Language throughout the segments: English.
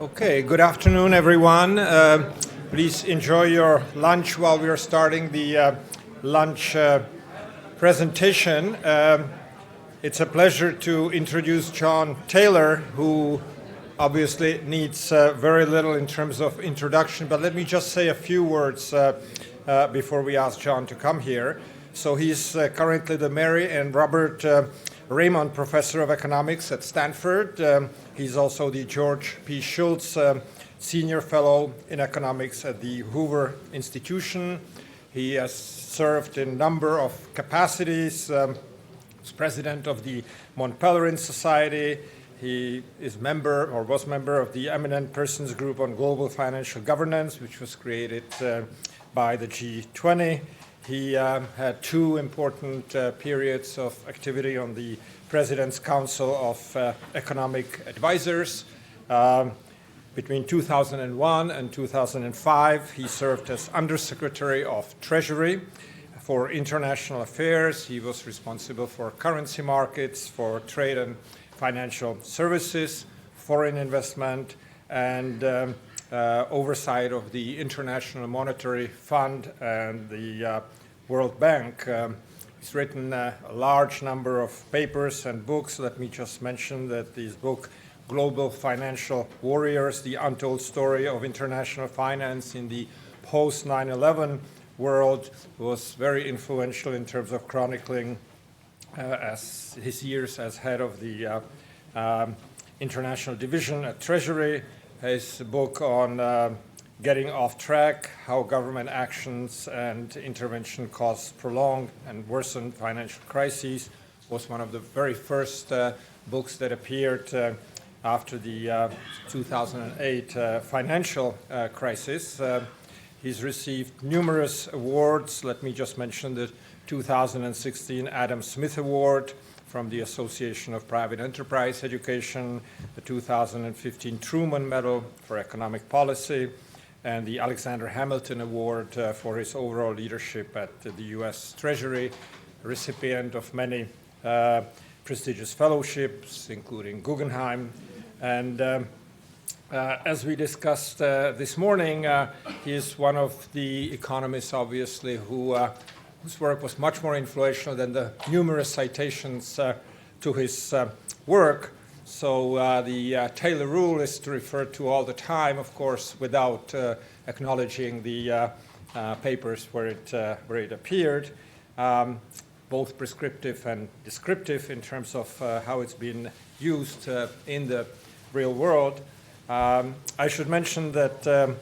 Okay, good afternoon, everyone. Please enjoy your lunch while we are starting the lunch presentation. It's a pleasure to introduce John Taylor, who obviously needs very little in terms of introduction, but let me just say a few words before we ask John to come here. So he's currently the Mary and Robert Raymond Professor of Economics at Stanford. He's also the George P. Schultz Senior Fellow in Economics at the Hoover Institution. He has served in a number of capacities. He's president of the Mont Pelerin Society. He is member or was member of the Eminent Persons Group on Global Financial Governance, which was created by the G20. He had two important periods of activity on the President's Council of Economic Advisors. Between 2001 and 2005, he served as Undersecretary of Treasury for International Affairs. He was responsible for currency markets, for trade and financial services, foreign investment, and oversight of the International Monetary Fund and the World Bank. He's written a large number of papers and books. Let me just mention that his book, Global Financial Warriors, The Untold Story of International Finance in the Post-9/11 World, was very influential in terms of chronicling as his years as head of the International Division at Treasury. His book on getting off track, how government actions and intervention caused prolonged and worsened financial crises, was one of the very first books that appeared after the 2008 financial crisis. He's received numerous awards. Let me just mention the 2016 Adam Smith Award from the Association of Private Enterprise Education, the 2015 Truman Medal for Economic Policy, and the Alexander Hamilton Award for his overall leadership at the U.S. Treasury, recipient of many prestigious fellowships, including Guggenheim. And as we discussed this morning, he is one of the economists, obviously, whose work was much more influential than the numerous citations to his work. So the Taylor rule is to refer to all the time, of course, without acknowledging the papers where it appeared, both prescriptive and descriptive in terms of how it's been used in the real world. I should mention that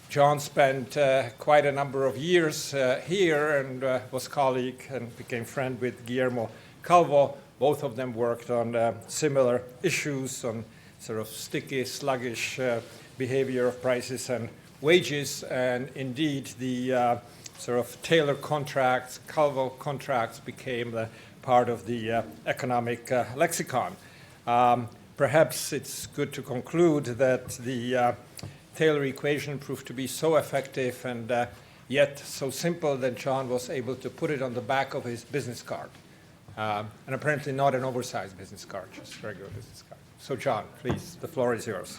John spent quite a number of years here and was colleague and became friend with Guillermo Calvo. Both of them worked on similar issues, on sort of sticky, sluggish behavior of prices and wages. And indeed, the sort of Taylor contracts, Calvo contracts became part of the economic lexicon. Perhaps it's good to conclude that the Taylor equation proved to be so effective and yet so simple that John was able to put it on the back of his business card. And apparently not an oversized business card, just a regular business card. So John, please, the floor is yours.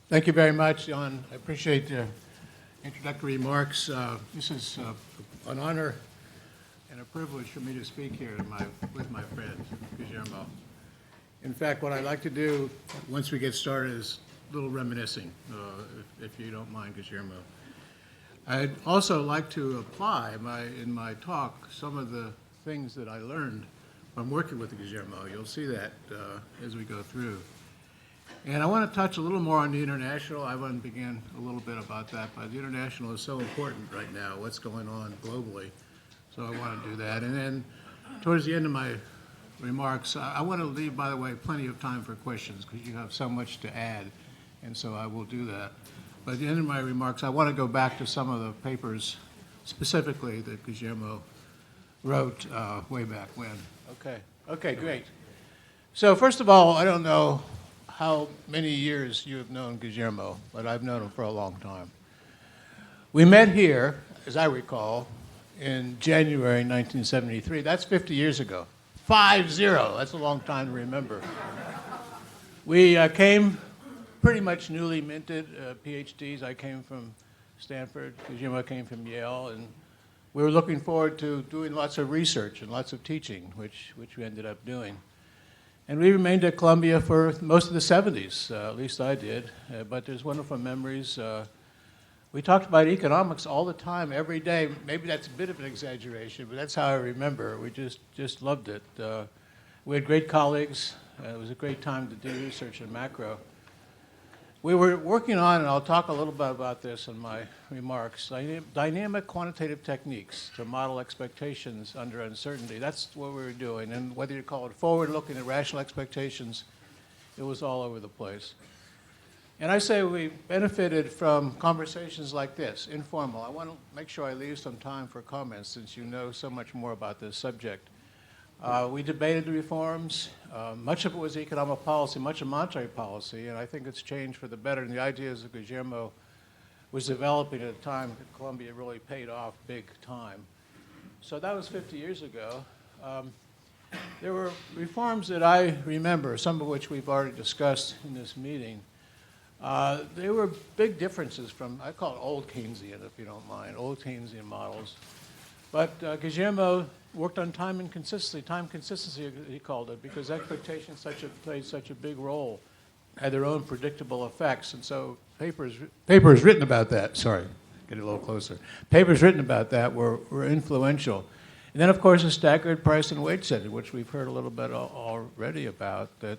Thank you very much, John. I appreciate the introductory remarks. This is an honor and a privilege for me to speak here with my friend, Guillermo. In fact, what I'd like to do once we get started is a little reminiscing, if you don't mind, Guillermo. I'd also like to apply in my talk some of the things that I learned from working with Guillermo. You'll see that as we go through. And I want to touch a little more on the international. I want to begin a little bit about that, but the international is so important right now, what's going on globally. So I want to do that. And then towards the end of my remarks, I want to leave, by the way, plenty of time for questions because you have so much to add, and so I will do that. But at the end of my remarks, I want to go back to some of the papers specifically that Guillermo wrote way back when. Okay, great. So first of all, I don't know how many years you have known Guillermo, but I've known him for a long time. We met here, as I recall, in January 1973. That's 50 years ago. 50, that's a long time to remember. We came pretty much newly minted PhDs. I came from Stanford, Guillermo came from Yale, and we were looking forward to doing lots of research and lots of teaching, which we ended up doing. And we remained at Columbia for most of the 70s, at least I did, but there's wonderful memories. We talked about economics all the time, every day. Maybe that's a bit of an exaggeration, but that's how I remember. We just loved it. We had great colleagues. It was a great time to do research in macro. We were working on, and I'll talk a little bit about this in my remarks, dynamic quantitative techniques to model expectations under uncertainty. That's what we were doing. And whether you call it forward-looking or rational expectations, it was all over the place. And I say we benefited from conversations like this, informal. I want to make sure I leave some time for comments since you know so much more about this subject. We debated the reforms. Much of it was economic policy, much of monetary policy, and I think it's changed for the better. And the ideas that Guillermo was developing at the time at Columbia really paid off big time. So that was 50 years ago. There were reforms that I remember, some of which we've already discussed in this meeting. There were big differences from, I call it old Keynesian, if you don't mind, old Keynesian models. But Guillermo worked on time consistency, he called it, because expectations played such a big role, had their own predictable effects. And so papers written about that, sorry, get a little closer. Papers written about that were influential. And then, of course, the staggered price and wage setting, which we've heard a little bit already about, that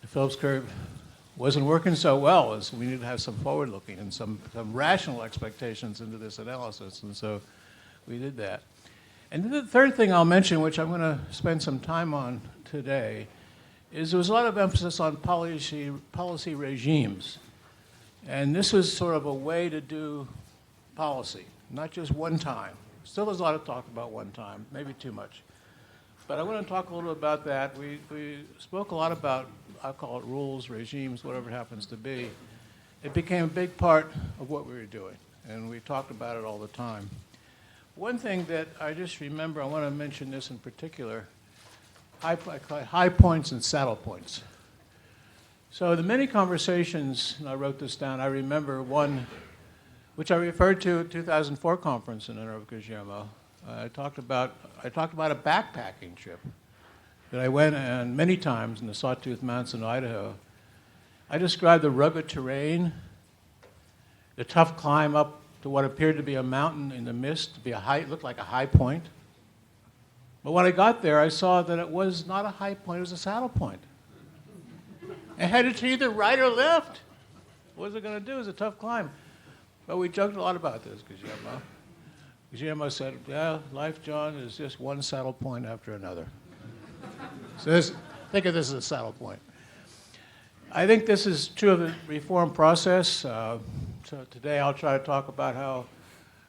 the Phillips curve wasn't working so well, as we needed to have some forward-looking and some rational expectations into this analysis. And so we did that. And the third thing I'll mention, which I'm going to spend some time on today, is there was a lot of emphasis on policy regimes. And this was sort of a way to do policy, not just one time. Still there's a lot of talk about one time, maybe too much. But I want to talk a little about that. We spoke a lot about, I'll call it rules, regimes, whatever it happens to be. It became a big part of what we were doing, and we talked about it all the time. One thing that I just remember, I want to mention this in particular, I call it high points and saddle points. So the many conversations, and I wrote this down, I remember one, which I referred to at 2004 conference in honor of Guillermo. I talked about a backpacking trip that I went on many times in the Sawtooth Mountains in Idaho. I described the rugged terrain, the tough climb up to what appeared to be a mountain in the mist, it looked like a high point. But when I got there, I saw that it was not a high point, it was a saddle point. I headed to either right or left. What was it going to do? It was a tough climb. But we joked a lot about this, Guillermo. Guillermo said, yeah, life, John, is just one saddle point after another. So think of this as a saddle point. I think this is true of the reform process. So today I'll try to talk about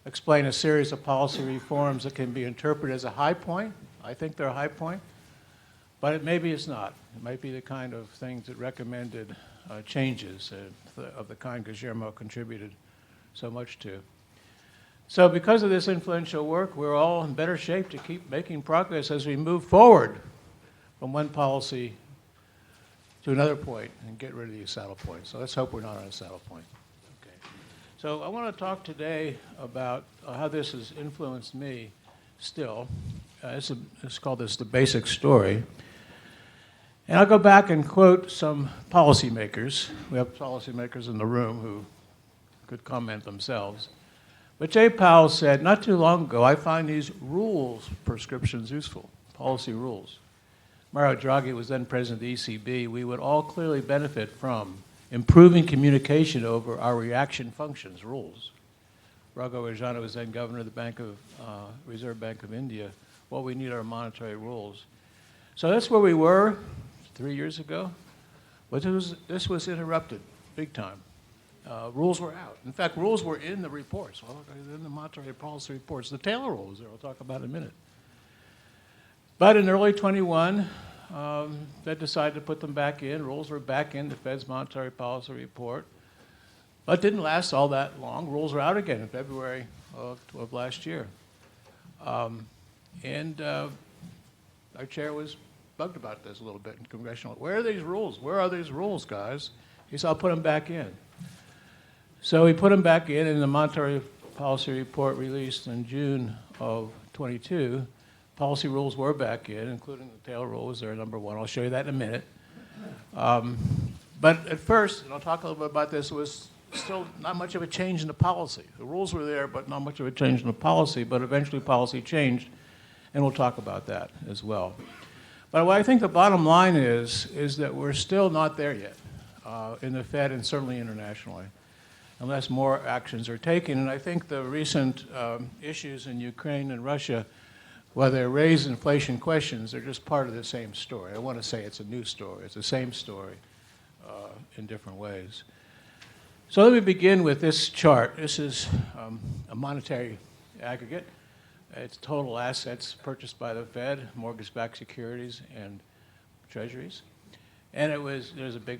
explain a series of policy reforms that can be interpreted as a high point. I think they're a high point, but maybe it's not. It might be the kind of things that recommended changes of the kind Guillermo contributed so much to. So because of this influential work, we're all in better shape to keep making progress as we move forward from one policy to another point and get rid of these saddle points. So let's hope we're not on a saddle point. Okay. So I want to talk today about how this has influenced me still. Let's call this the basic story. And I'll go back and quote some policymakers. We have policymakers in the room who could comment themselves. But Jay Powell said, not too long ago, I find these rules prescriptions useful, policy rules. Mario Draghi was then president of the ECB. We would all clearly benefit from improving communication over our reaction functions, rules. Raghu Rajana was then governor of the Reserve Bank of India. Well, we need our monetary rules. So that's where we were 3 years ago. But this was interrupted big time. Rules were out. In fact, rules were in the reports, in the monetary policy reports. The Taylor rules there, I'll talk about in a minute. But in early 21, Fed decided to put them back in. Rules were back in the Fed's monetary policy report. But didn't last all that long. Rules were out again in February of last year. And our chair was bugged about this a little bit in congressional. Where are these rules? Where are these rules, guys? He said, I'll put them back in. So he put them back in the monetary policy report released in June of 22. Policy rules were back in, including the tail rule was there, number one. I'll show you that in a minute. But at first, and I'll talk a little bit about this, it was still not much of a change in the policy. The rules were there, but not much of a change in the policy, but eventually policy changed, and we'll talk about that as well. But what I think the bottom line is that we're still not there yet in the Fed and certainly internationally, unless more actions are taken. And I think the recent issues in Ukraine and Russia, while they raise inflation questions, they're just part of the same story. I want to say it's a new story. It's the same story in different ways. So let me begin with this chart. This is a monetary aggregate. It's total assets purchased by the Fed, mortgage-backed securities, and treasuries. And there's a big,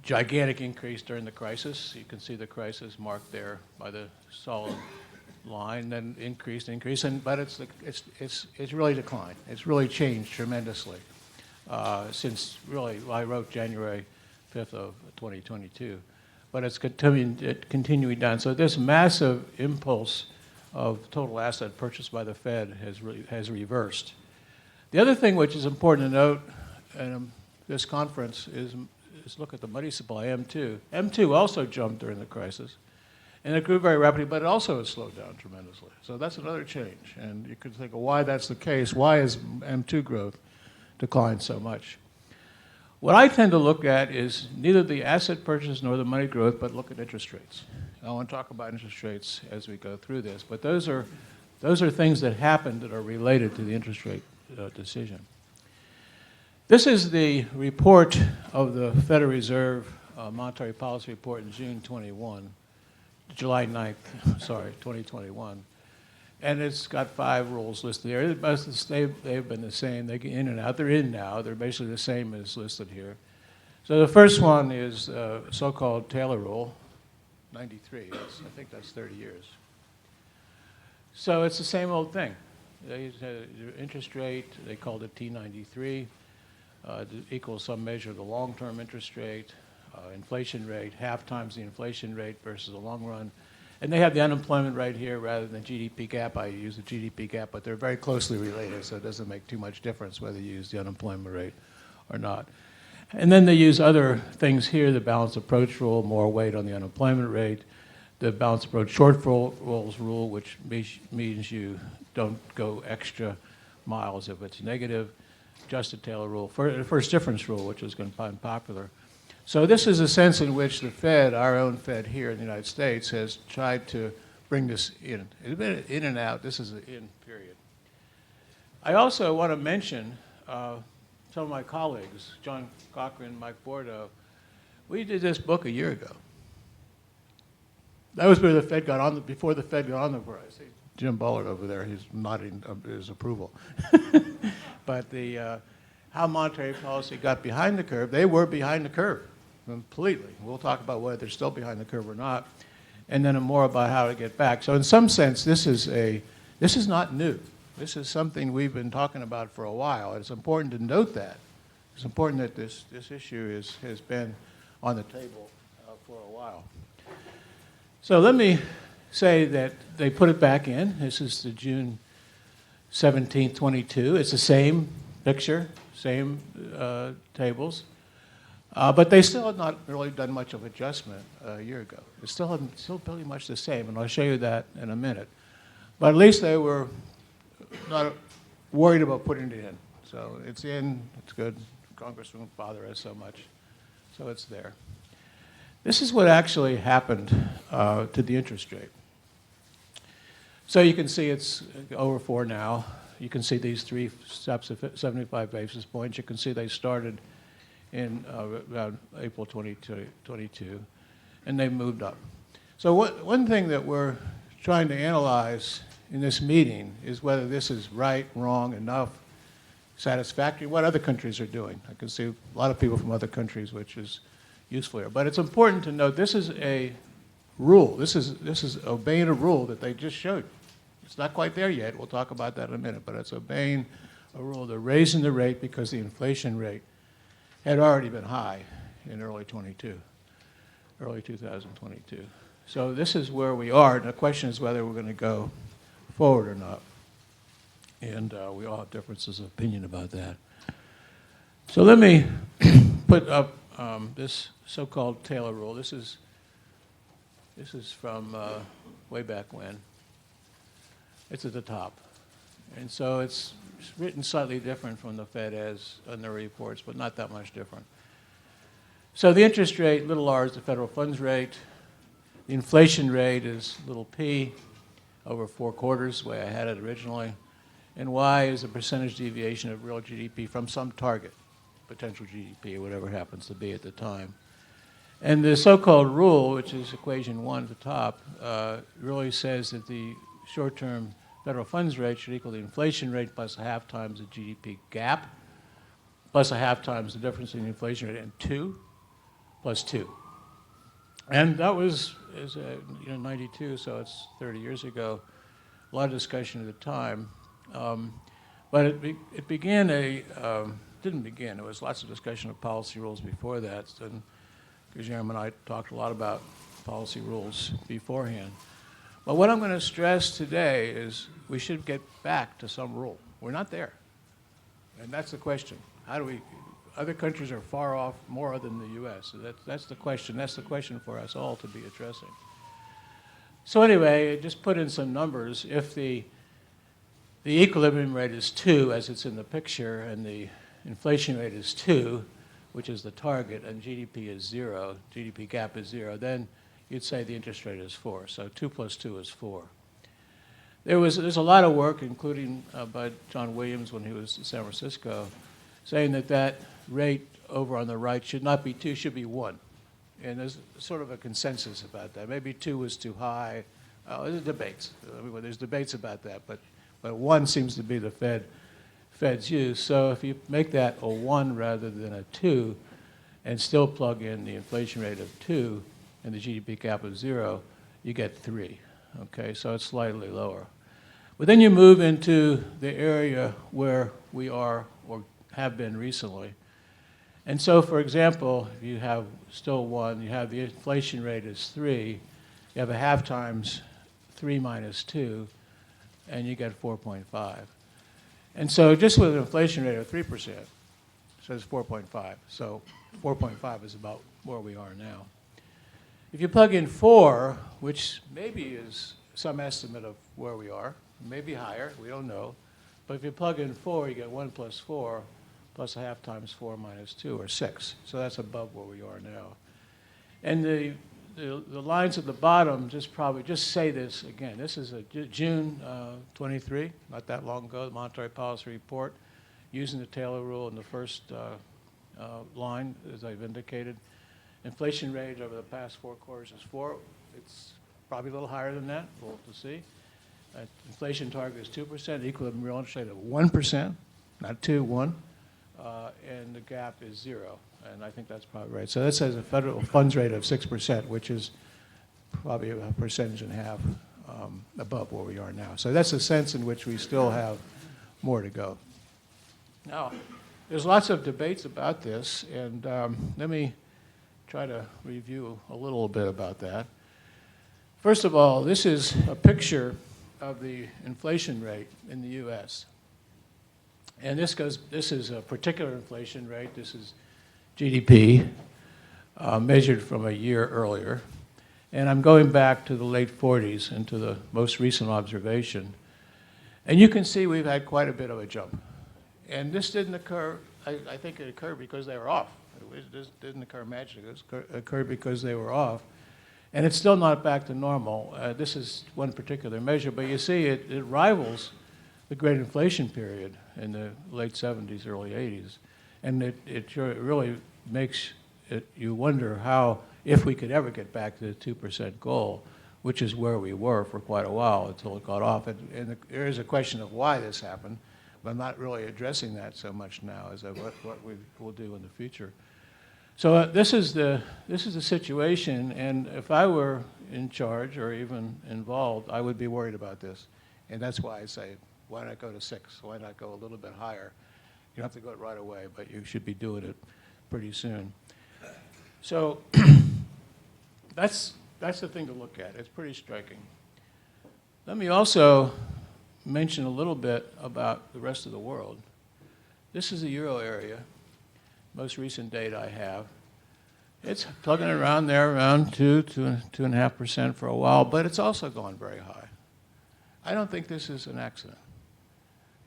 gigantic increase during the crisis. You can see the crisis marked there by the solid line, then increased, but it's really declined. It's really changed tremendously since really, well, I wrote January 5th of 2022. But it's continuing down. So this massive impulse of total asset purchased by the Fed has reversed. The other thing which is important to note in this conference is look at the money supply, M2. M2 also jumped during the crisis, and it grew very rapidly, but it also has slowed down tremendously. So that's another change, and you could think of why that's the case. Why has M2 growth declined so much? What I tend to look at is neither the asset purchase nor the money growth, but look at interest rates. I want to talk about interest rates as we go through this, but those are things that happened that are related to the interest rate decision. This is the report of the Federal Reserve Monetary Policy Report in July 9th, sorry, 2021. And it's got 5 rules listed there. They've been the same. They get in and out. They're in now. They're basically the same as listed here. So the first one is so-called Taylor Rule, 93. I think that's 30 years. So it's the same old thing. They had interest rate, they called it T93, equals some measure of the long-term interest rate, inflation rate, half times the inflation rate versus the long run. And they have the unemployment rate here rather than GDP gap. I use the GDP gap, but they're very closely related, so it doesn't make too much difference whether you use the unemployment rate or not. And then they use other things here, the balanced approach rule, more weight on the unemployment rate, the balanced approach shortfalls rule, which means you don't go extra miles if it's negative, adjusted Taylor rule, first difference rule, which is going to find popular. So this is a sense in which the Fed, our own Fed here in the United States, has tried to bring this in. It's been in and out. This is an in period. I also want to mention some of my colleagues, John Cochran, Mike Bordeaux. We did this book a year ago. That was where the Fed got on, before the Fed got on the board. I see Jim Bullard over there. He's nodding his approval. But how monetary policy got behind the curve, they were behind the curve completely. We'll talk about whether they're still behind the curve or not, and then more about how to get back. So in some sense, this is not new. This is something we've been talking about for a while. It's important to note that. It's important that this issue has been on the table for a while. So let me say that they put it back in. This is the June 17th, 22. It's the same picture, same tables. But they still had not really done much of adjustment a year ago. It's still pretty much the same, and I'll show you that in a minute. But at least they were not worried about putting it in. So it's in, it's good. Congress won't bother us so much. So it's there. This is what actually happened to the interest rate. So you can see it's over 4 now. You can see these 3 steps of 75 basis points. You can see they started in around April 2022, and they moved up. So one thing that we're trying to analyze in this meeting is whether this is right, wrong, enough, satisfactory, what other countries are doing. I can see a lot of people from other countries, which is useful here. But it's important to note this is a rule. This is obeying a rule that they just showed. It's not quite there yet. We'll talk about that in a minute. But it's obeying a rule. They're raising the rate because the inflation rate had already been high in early 22. early 2022. So this is where we are, and the question is whether we're going to go forward or not. And we all have differences of opinion about that. So let me put up this so-called Taylor rule. This is from way back when. It's at the top. And so it's written slightly different from the Fed as on their reports, but not that much different. So the interest rate, little r, is the federal funds rate. The inflation rate is little p over 4 quarters, the way I had it originally. And y is a percentage deviation of real GDP from some target, potential GDP, or whatever it happens to be at the time. And the so-called rule, which is equation 1 at the top, really says that the short-term federal funds rate should equal the inflation rate plus a half times the GDP gap, plus a half times the difference in the inflation rate, and 2 plus 2. And that was 92, so it's 30 years ago. A lot of discussion at the time. But it began didn't begin. There was lots of discussion of policy rules before that. And Guillermo and I talked a lot about policy rules beforehand. But what I'm going to stress today is we should get back to some rule. We're not there. And that's the question. How do we, other countries are far off more than the US. So that's the question. That's the question for us all to be addressing. So anyway, just put in some numbers. If the equilibrium rate is 2, as it's in the picture, and the inflation rate is 2, which is the target, and GDP is 0, GDP gap is 0, then you'd say the interest rate is 4. So 2 plus 2 is 4. There's a lot of work, including by John Williams when he was in San Francisco, saying that rate over on the right should not be 2, should be 1. And there's sort of a consensus about that. Maybe 2 was too high. There's debates. There's debates about that, but 1 seems to be the Fed's use. So if you make that a 1 rather than a 2 and still plug in the inflation rate of 2 and the GDP gap of 0, you get 3. Okay, so it's slightly lower. But then you move into the area where we are or have been recently. And so, for example, if you have still 1, you have the inflation rate is 3, you have a half times 3 minus 2, and you get 4.5. And so just with an inflation rate of 3%, so it's 4.5. So 4.5 is about where we are now. If you plug in 4, which maybe is some estimate of where we are, maybe higher, we don't know. But if you plug in 4, you get 1 plus 4 plus a half times 4 minus 2, or 6. So that's above where we are now. And the lines at the bottom just say this again. This is a June 23, not that long ago, the Monetary Policy Report, using the Taylor rule in the first line, as I've indicated. Inflation rate over the past 4 quarters is 4. It's probably a little higher than that. We'll have to see. Inflation target is 2%, equilibrium real interest rate of 1%, not 2, 1. And the gap is 0. And I think that's probably right. So that says a federal funds rate of 6%, which is probably a percentage and a half above where we are now. So that's a sense in which we still have more to go. Now, there's lots of debates about this, and let me try to review a little bit about that. First of all, this is a picture of the inflation rate in the US. And this is a particular inflation rate. This is GDP measured from a year earlier. And I'm going back to the late 40s and to the most recent observation. And you can see we've had quite a bit of a jump. And this didn't occur, I think it occurred because they were off. It didn't occur magically, it occurred because they were off. And it's still not back to normal. This is one particular measure, but you see it rivals the great inflation period in the late 70s, early 80s. And it really makes you wonder how, if we could ever get back to the 2% goal, which is where we were for quite a while until it got off. And there is a question of why this happened, but I'm not really addressing that so much now as what we will do in the future. So this is the situation, and if I were in charge or even involved, I would be worried about this. And that's why I say, why not go to 6? Why not go a little bit higher? You don't have to go it right away, but you should be doing it pretty soon. So that's the thing to look at. It's pretty striking. Let me also mention a little bit about the rest of the world. This is the euro area, most recent data I have. It's plugging around there, around 2.5% for a while, but it's also gone very high. I don't think this is an accident.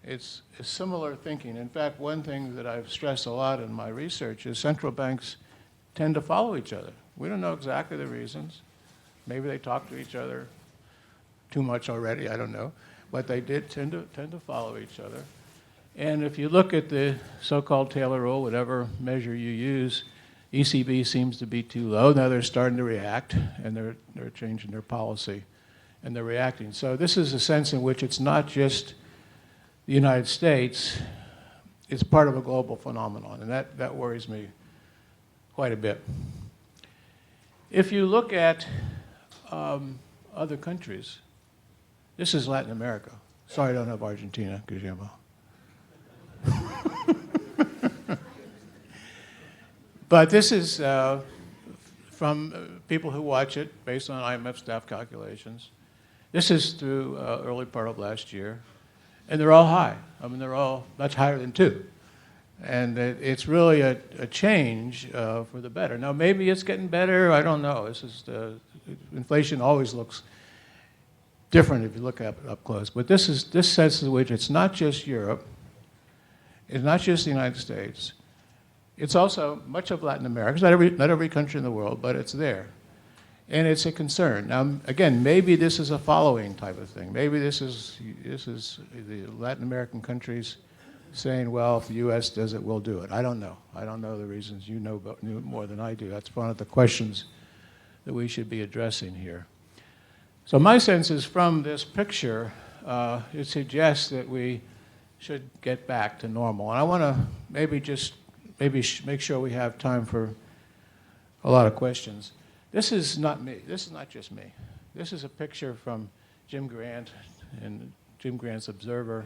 It's a similar thinking. In fact, one thing that I've stressed a lot in my research is central banks tend to follow each other. We don't know exactly the reasons. Maybe they talk to each other too much already, I don't know. But they did tend to follow each other. And if you look at the so-called Taylor rule, whatever measure you use, ECB seems to be too low. Now they're starting to react, and they're changing their policy, and they're reacting. So this is a sense in which it's not just the United States, it's part of a global phenomenon, and that worries me quite a bit. If you look at other countries, this is Latin America. Sorry I don't have Argentina, Guillermo. But this is from people who watch it based on IMF staff calculations. This is through early part of last year. And they're all high. I mean, they're all much higher than 2. And it's really a change for the better. Now, maybe it's getting better. I don't know. Inflation always looks different if you look up close. But this sense in which it's not just Europe. It's not just the United States. It's also much of Latin America. It's not every country in the world, but it's there. And it's a concern. Now, again, maybe this is a following type of thing. Maybe this is the Latin American countries saying, well, if the U.S. does it, we'll do it. I don't know. I don't know the reasons. You know more than I do. That's one of the questions that we should be addressing here. So my sense is from this picture, it suggests that we should get back to normal. And I want to maybe make sure we have time for a lot of questions. This is not me. This is not just me. This is a picture from Jim Grant and Jim Grant's Observer.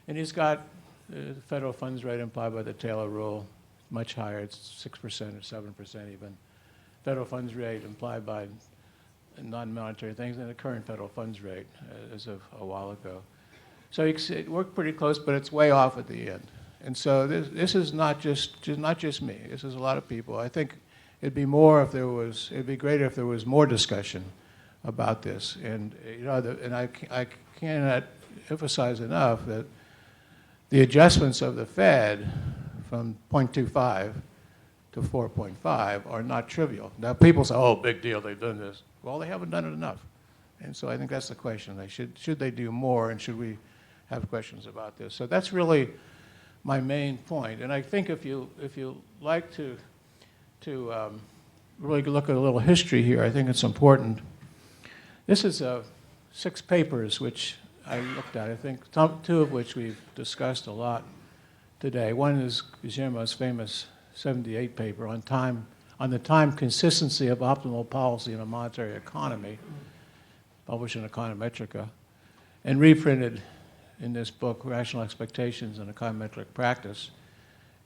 And he's got the federal funds rate implied by the Taylor rule much higher. It's 6% or 7% even. Federal funds rate implied by non-monetary things and the current federal funds rate as of a while ago. So it worked pretty close, but it's way off at the end. And so this is not just me. This is a lot of people. I think it'd be greater if there was more discussion about this. And I cannot emphasize enough that the adjustments of the Fed from 0.25 to 4.5 are not trivial. Now people say, oh, big deal, they've done this. Well, they haven't done it enough. And so I think that's the question. Should they do more, and should we have questions about this? So that's really my main point. And I think if you like to really look at a little history here, I think it's important. This is 6 papers which I looked at, I think 2 of which we've discussed a lot today. One is Guillermo's famous 78 paper on the time consistency of optimal policy in a monetary economy, published in Econometrica, and reprinted in this book, Rational Expectations in Econometric Practice,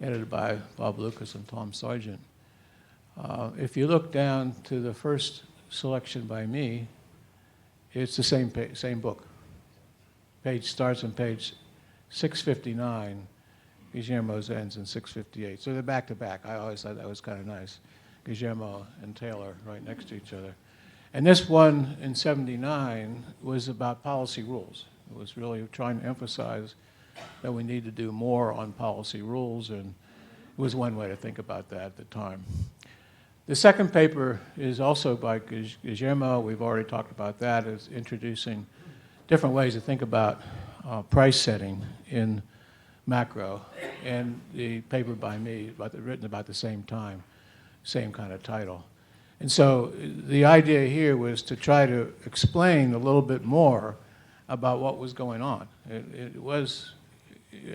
edited by Bob Lucas and Tom Sargent. If you look down to the first selection by me, it's the same book. Page starts on page 659. Guillermo's ends in 658. So they're back to back. I always thought that was kind of nice. Guillermo and Taylor right next to each other. And this one in 79 was about policy rules. It was really trying to emphasize that we need to do more on policy rules, and it was one way to think about that at the time. The second paper is also by Guillermo. We've already talked about that. It's introducing different ways to think about price setting in macro, and the paper by me, written about the same time, same kind of title. And so the idea here was to try to explain a little bit more about what was going on. It was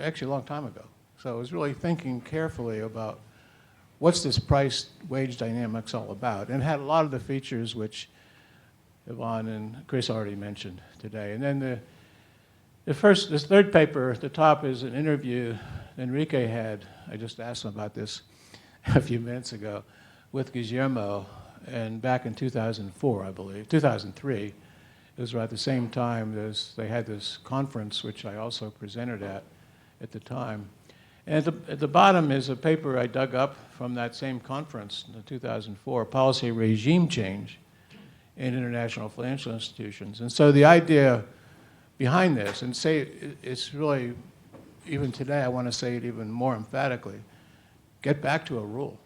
actually a long time ago. So I was really thinking carefully about what's this price-wage dynamics all about, and had a lot of the features which Yvonne and Chris already mentioned today. And then this third paper at the top is an interview Enrique had. I just asked him about this a few minutes ago with Guillermo, and back in 2004, I believe, 2003, it was about the same time as they had this conference, which I also presented at the time. And at the bottom is a paper I dug up from that same conference in 2004, Policy Regime Change in International Financial Institutions. And so the idea behind this, and say it's really, even today, I want to say it even more emphatically, get back to a rule,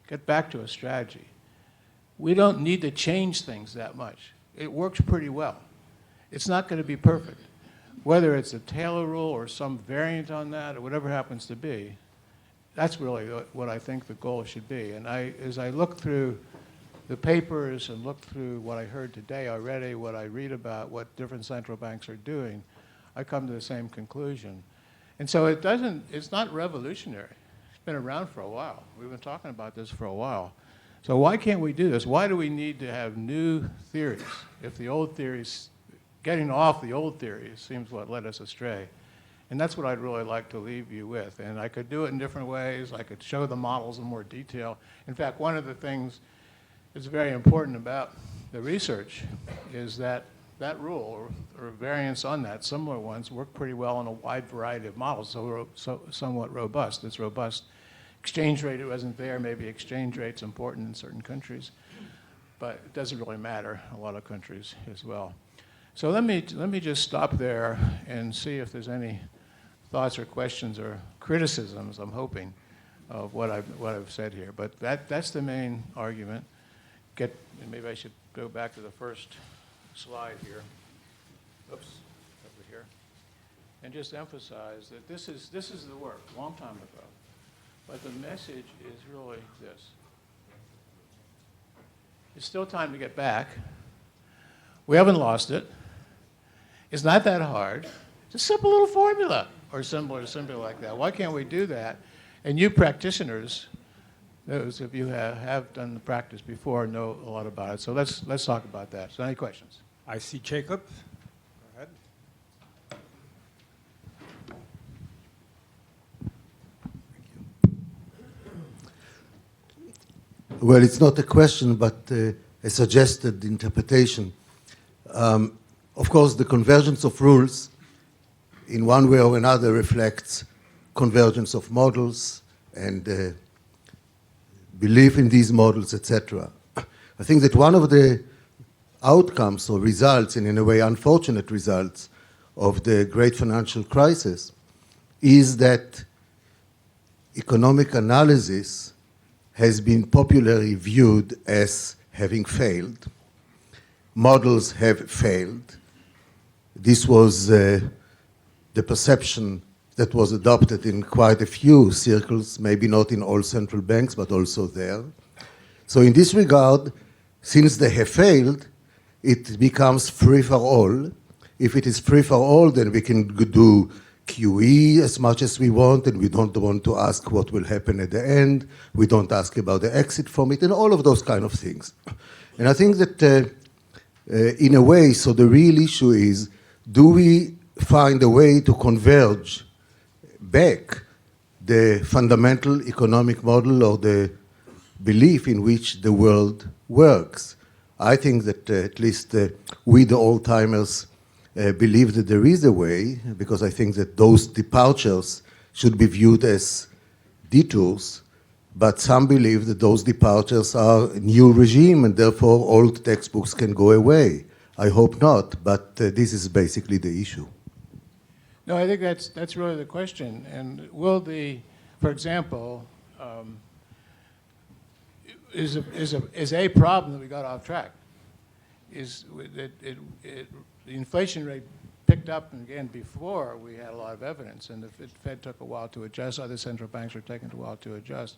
get back to a strategy. We don't need to change things that much. It works pretty well. It's not going to be perfect. Whether it's a Taylor rule or some variant on that or whatever happens to be, that's really what I think the goal should be. And as I look through the papers and look through what I heard today already, what I read about what different central banks are doing, I come to the same conclusion. And so it's not revolutionary. It's been around for a while. We've been talking about this for a while. So why can't we do this? Why do we need to have new theories if the old theories, getting off the old theories seems what led us astray? And that's what I'd really like to leave you with. And I could do it in different ways. I could show the models in more detail. In fact, one of the things that's very important about the research is that rule or variants on that, similar ones, work pretty well on a wide variety of models, so somewhat robust. It's robust. Exchange rate, it wasn't there. Maybe exchange rate's important in certain countries, but it doesn't really matter in a lot of countries as well. So let me just stop there and see if there's any thoughts or questions or criticisms, I'm hoping, of what I've said here. But that's the main argument. Maybe I should go back to the first slide here. Oops, over here. And just emphasize that this is the work, a long time ago. But the message is really this. It's still time to get back. We haven't lost it. It's not that hard. It's a simple little formula or something like that. Why can't we do that? And you practitioners, those of you who have done the practice before, know a lot about it. So let's talk about that. So any questions? I see Jacob. Go ahead. Well, it's not a question, but a suggested interpretation. Of course, the convergence of rules, in one way or another, reflects convergence of models and belief in these models, etc. I think that one of the outcomes or results, and in a way unfortunate results, of the great financial crisis is that economic analysis has been popularly viewed as having failed. Models have failed. This was the perception that was adopted in quite a few circles, maybe not in all central banks, but also there. So in this regard, since they have failed, it becomes free for all. If it is free for all, then we can do QE as much as we want, and we don't want to ask what will happen at the end. We don't ask about the exit from it, and all of those kind of things. And I think that in a way, so the real issue is, do we find a way to converge back the fundamental economic model or the belief in which the world works? I think that at least we, the old-timers, believe that there is a way, because I think that those departures should be viewed as detours, but some believe that those departures are a new regime and therefore old textbooks can go away. I hope not, but this is basically the issue. No, I think that's really the question. And will for example, is a problem that we got off track is that the inflation rate picked up again before we had a lot of evidence, and the Fed took a while to adjust. Other central banks are taking a while to adjust.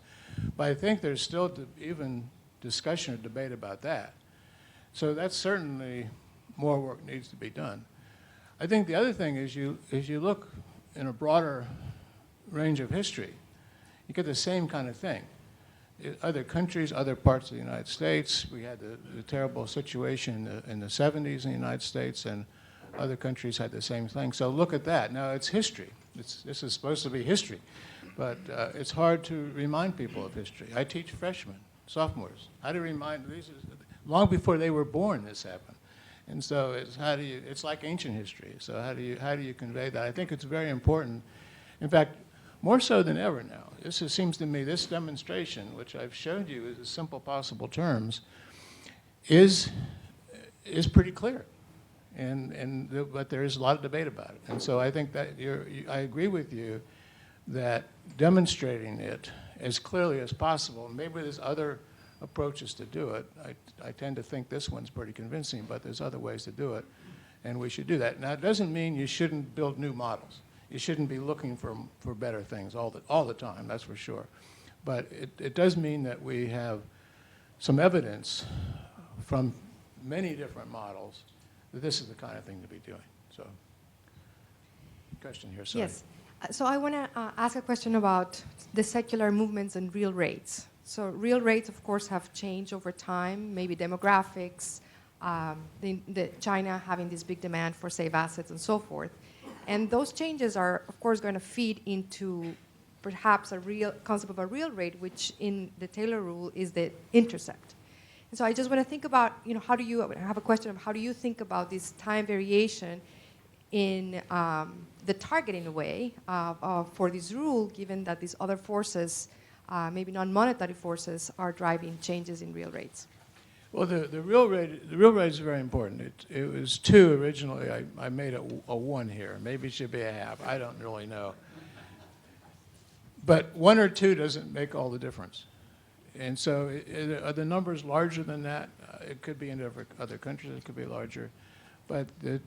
But I think there's still even discussion or debate about that. So that's certainly more work needs to be done. I think the other thing is you look in a broader range of history, you get the same kind of thing. Other countries, other parts of the United States, we had the terrible situation in the 70s in the United States, and other countries had the same thing. So look at that. Now, it's history. This is supposed to be history, but it's hard to remind people of history. I teach freshmen. sophomores. How do you remind these? Long before they were born, this happened. And so it's like ancient history. So how do you convey that? I think it's very important. In fact, more so than ever now. Seems to me this demonstration, which I've showed you in simple possible terms, is pretty clear. But there is a lot of debate about it. And so I think that I agree with you that demonstrating it as clearly as possible, maybe there's other approaches to do it. I tend to think this one's pretty convincing, but there's other ways to do it, and we should do that. Now, it doesn't mean you shouldn't build new models. You shouldn't be looking for better things all the time, that's for sure. But it does mean that we have some evidence from many different models that this is the kind of thing to be doing. So, question here, sorry. Yes. So I want to ask a question about the secular movements and real rates. So real rates, of course, have changed over time, maybe demographics, the China having this big demand for safe assets and so forth. And those changes are, of course, going to feed into perhaps a real concept of a real rate, which in the Taylor rule is the intercept. And so I just want to think about, I have a question of how do you think about this time variation in the targeting way for this rule, given that these other forces, maybe non-monetary forces, are driving changes in real rates? Well, the real rate is very important. It was 2 originally. I made a 1 here. Maybe it should be a half. I don't really know. But 1 or 2 doesn't make all the difference. And so are the numbers larger than that? It could be in other countries. It could be larger. But the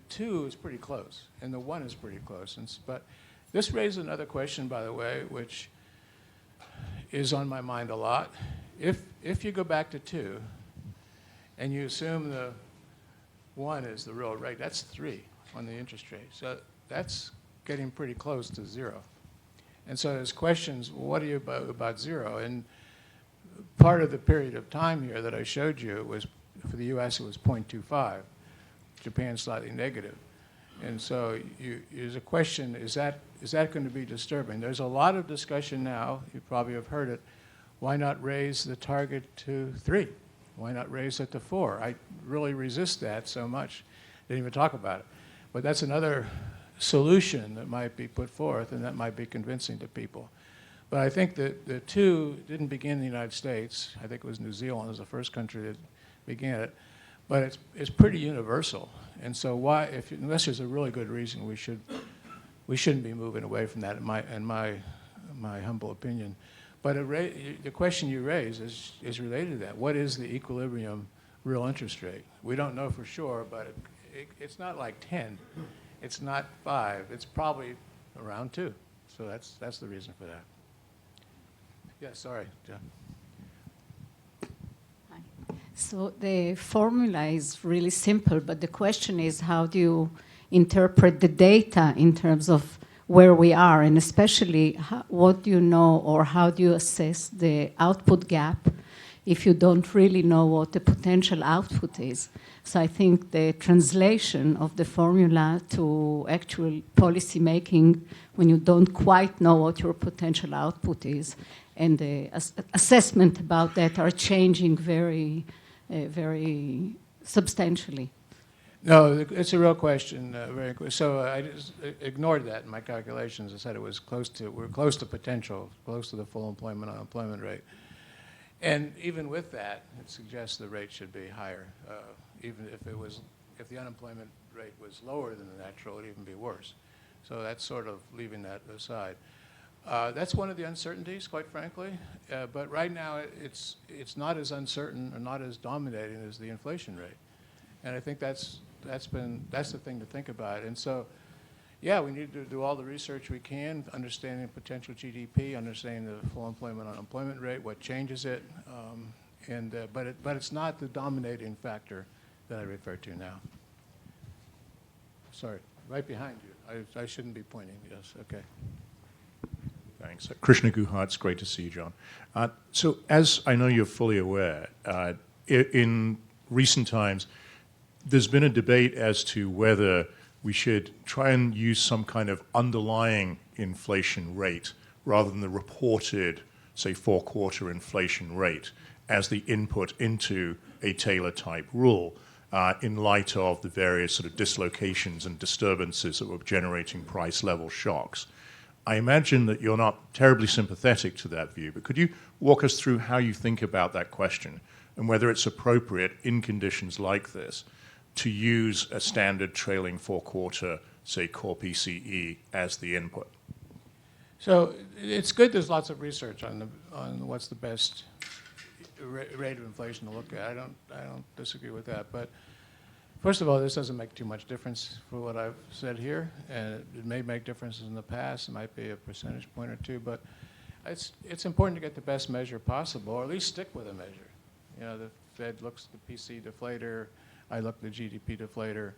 2 is pretty close, and the 1 is pretty close. But this raises another question, by the way, which is on my mind a lot. If you go back to 2, and you assume the 1 is the real rate, that's 3 on the interest rate. So that's getting pretty close to 0. And so there's questions, well, what do you about 0? And part of the period of time here that I showed you was, for the US, it was 0.25. Japan slightly negative. And so there's a question, is that going to be disturbing? There's a lot of discussion now, you probably have heard it, why not raise the target to 3? Why not raise it to 4? I really resist that so much. Didn't even talk about it. But that's another solution that might be put forth, and that might be convincing to people. But I think that the 2 didn't begin in the United States. I think it was New Zealand was the first country that began it. But it's pretty universal. And so unless there's a really good reason, we shouldn't be moving away from that, in my humble opinion. But the question you raise is related to that. What is the equilibrium real interest rate? We don't know for sure, but it's not like 10. It's not 5. It's probably around 2. So that's the reason for that. Yeah, sorry, John. Hi. So the formula is really simple, but the question is, how do you interpret the data in terms of where we are, and especially what do you know, or how do you assess the output gap if you don't really know what the potential output is? So I think the translation of the formula to actual policy making, when you don't quite know what your potential output is, and the assessment about that are changing very, very substantially. No, it's a real question. So I just ignored that in my calculations. I said we're close to potential, close to the full unemployment rate. And even with that, it suggests the rate should be higher. Even if the unemployment rate was lower than the natural, it would even be worse. So that's sort of leaving that aside. That's one of the uncertainties, quite frankly. But right now, it's not as uncertain or not as dominating as the inflation rate. And I think that's the thing to think about. And so, yeah, we need to do all the research we can, understanding potential GDP, understanding the full unemployment rate, what changes it, but it's not the dominating factor that I refer to now. Sorry, right behind you. I shouldn't be pointing. Yes, okay. Thanks. Krishna Guha, it's great to see you, John. So as I know you're fully aware, in recent times, there's been a debate as to whether we should try and use some kind of underlying inflation rate rather than the reported, say, 4-quarter inflation rate, as the input into a Taylor-type rule in light of the various sort of dislocations and disturbances that were generating price-level shocks. I imagine that you're not terribly sympathetic to that view, but could you walk us through how you think about that question and whether it's appropriate in conditions like this to use a standard trailing four-quarter, say, core PCE as the input? So it's good there's lots of research on what's the best rate of inflation to look at. I don't disagree with that. But first of all, this doesn't make too much difference for what I've said here. And it may make differences in the past. It might be a percentage point or two. But it's important to get the best measure possible, or at least stick with a measure. You know, the Fed looks at the PC deflator. I look at the GDP deflator.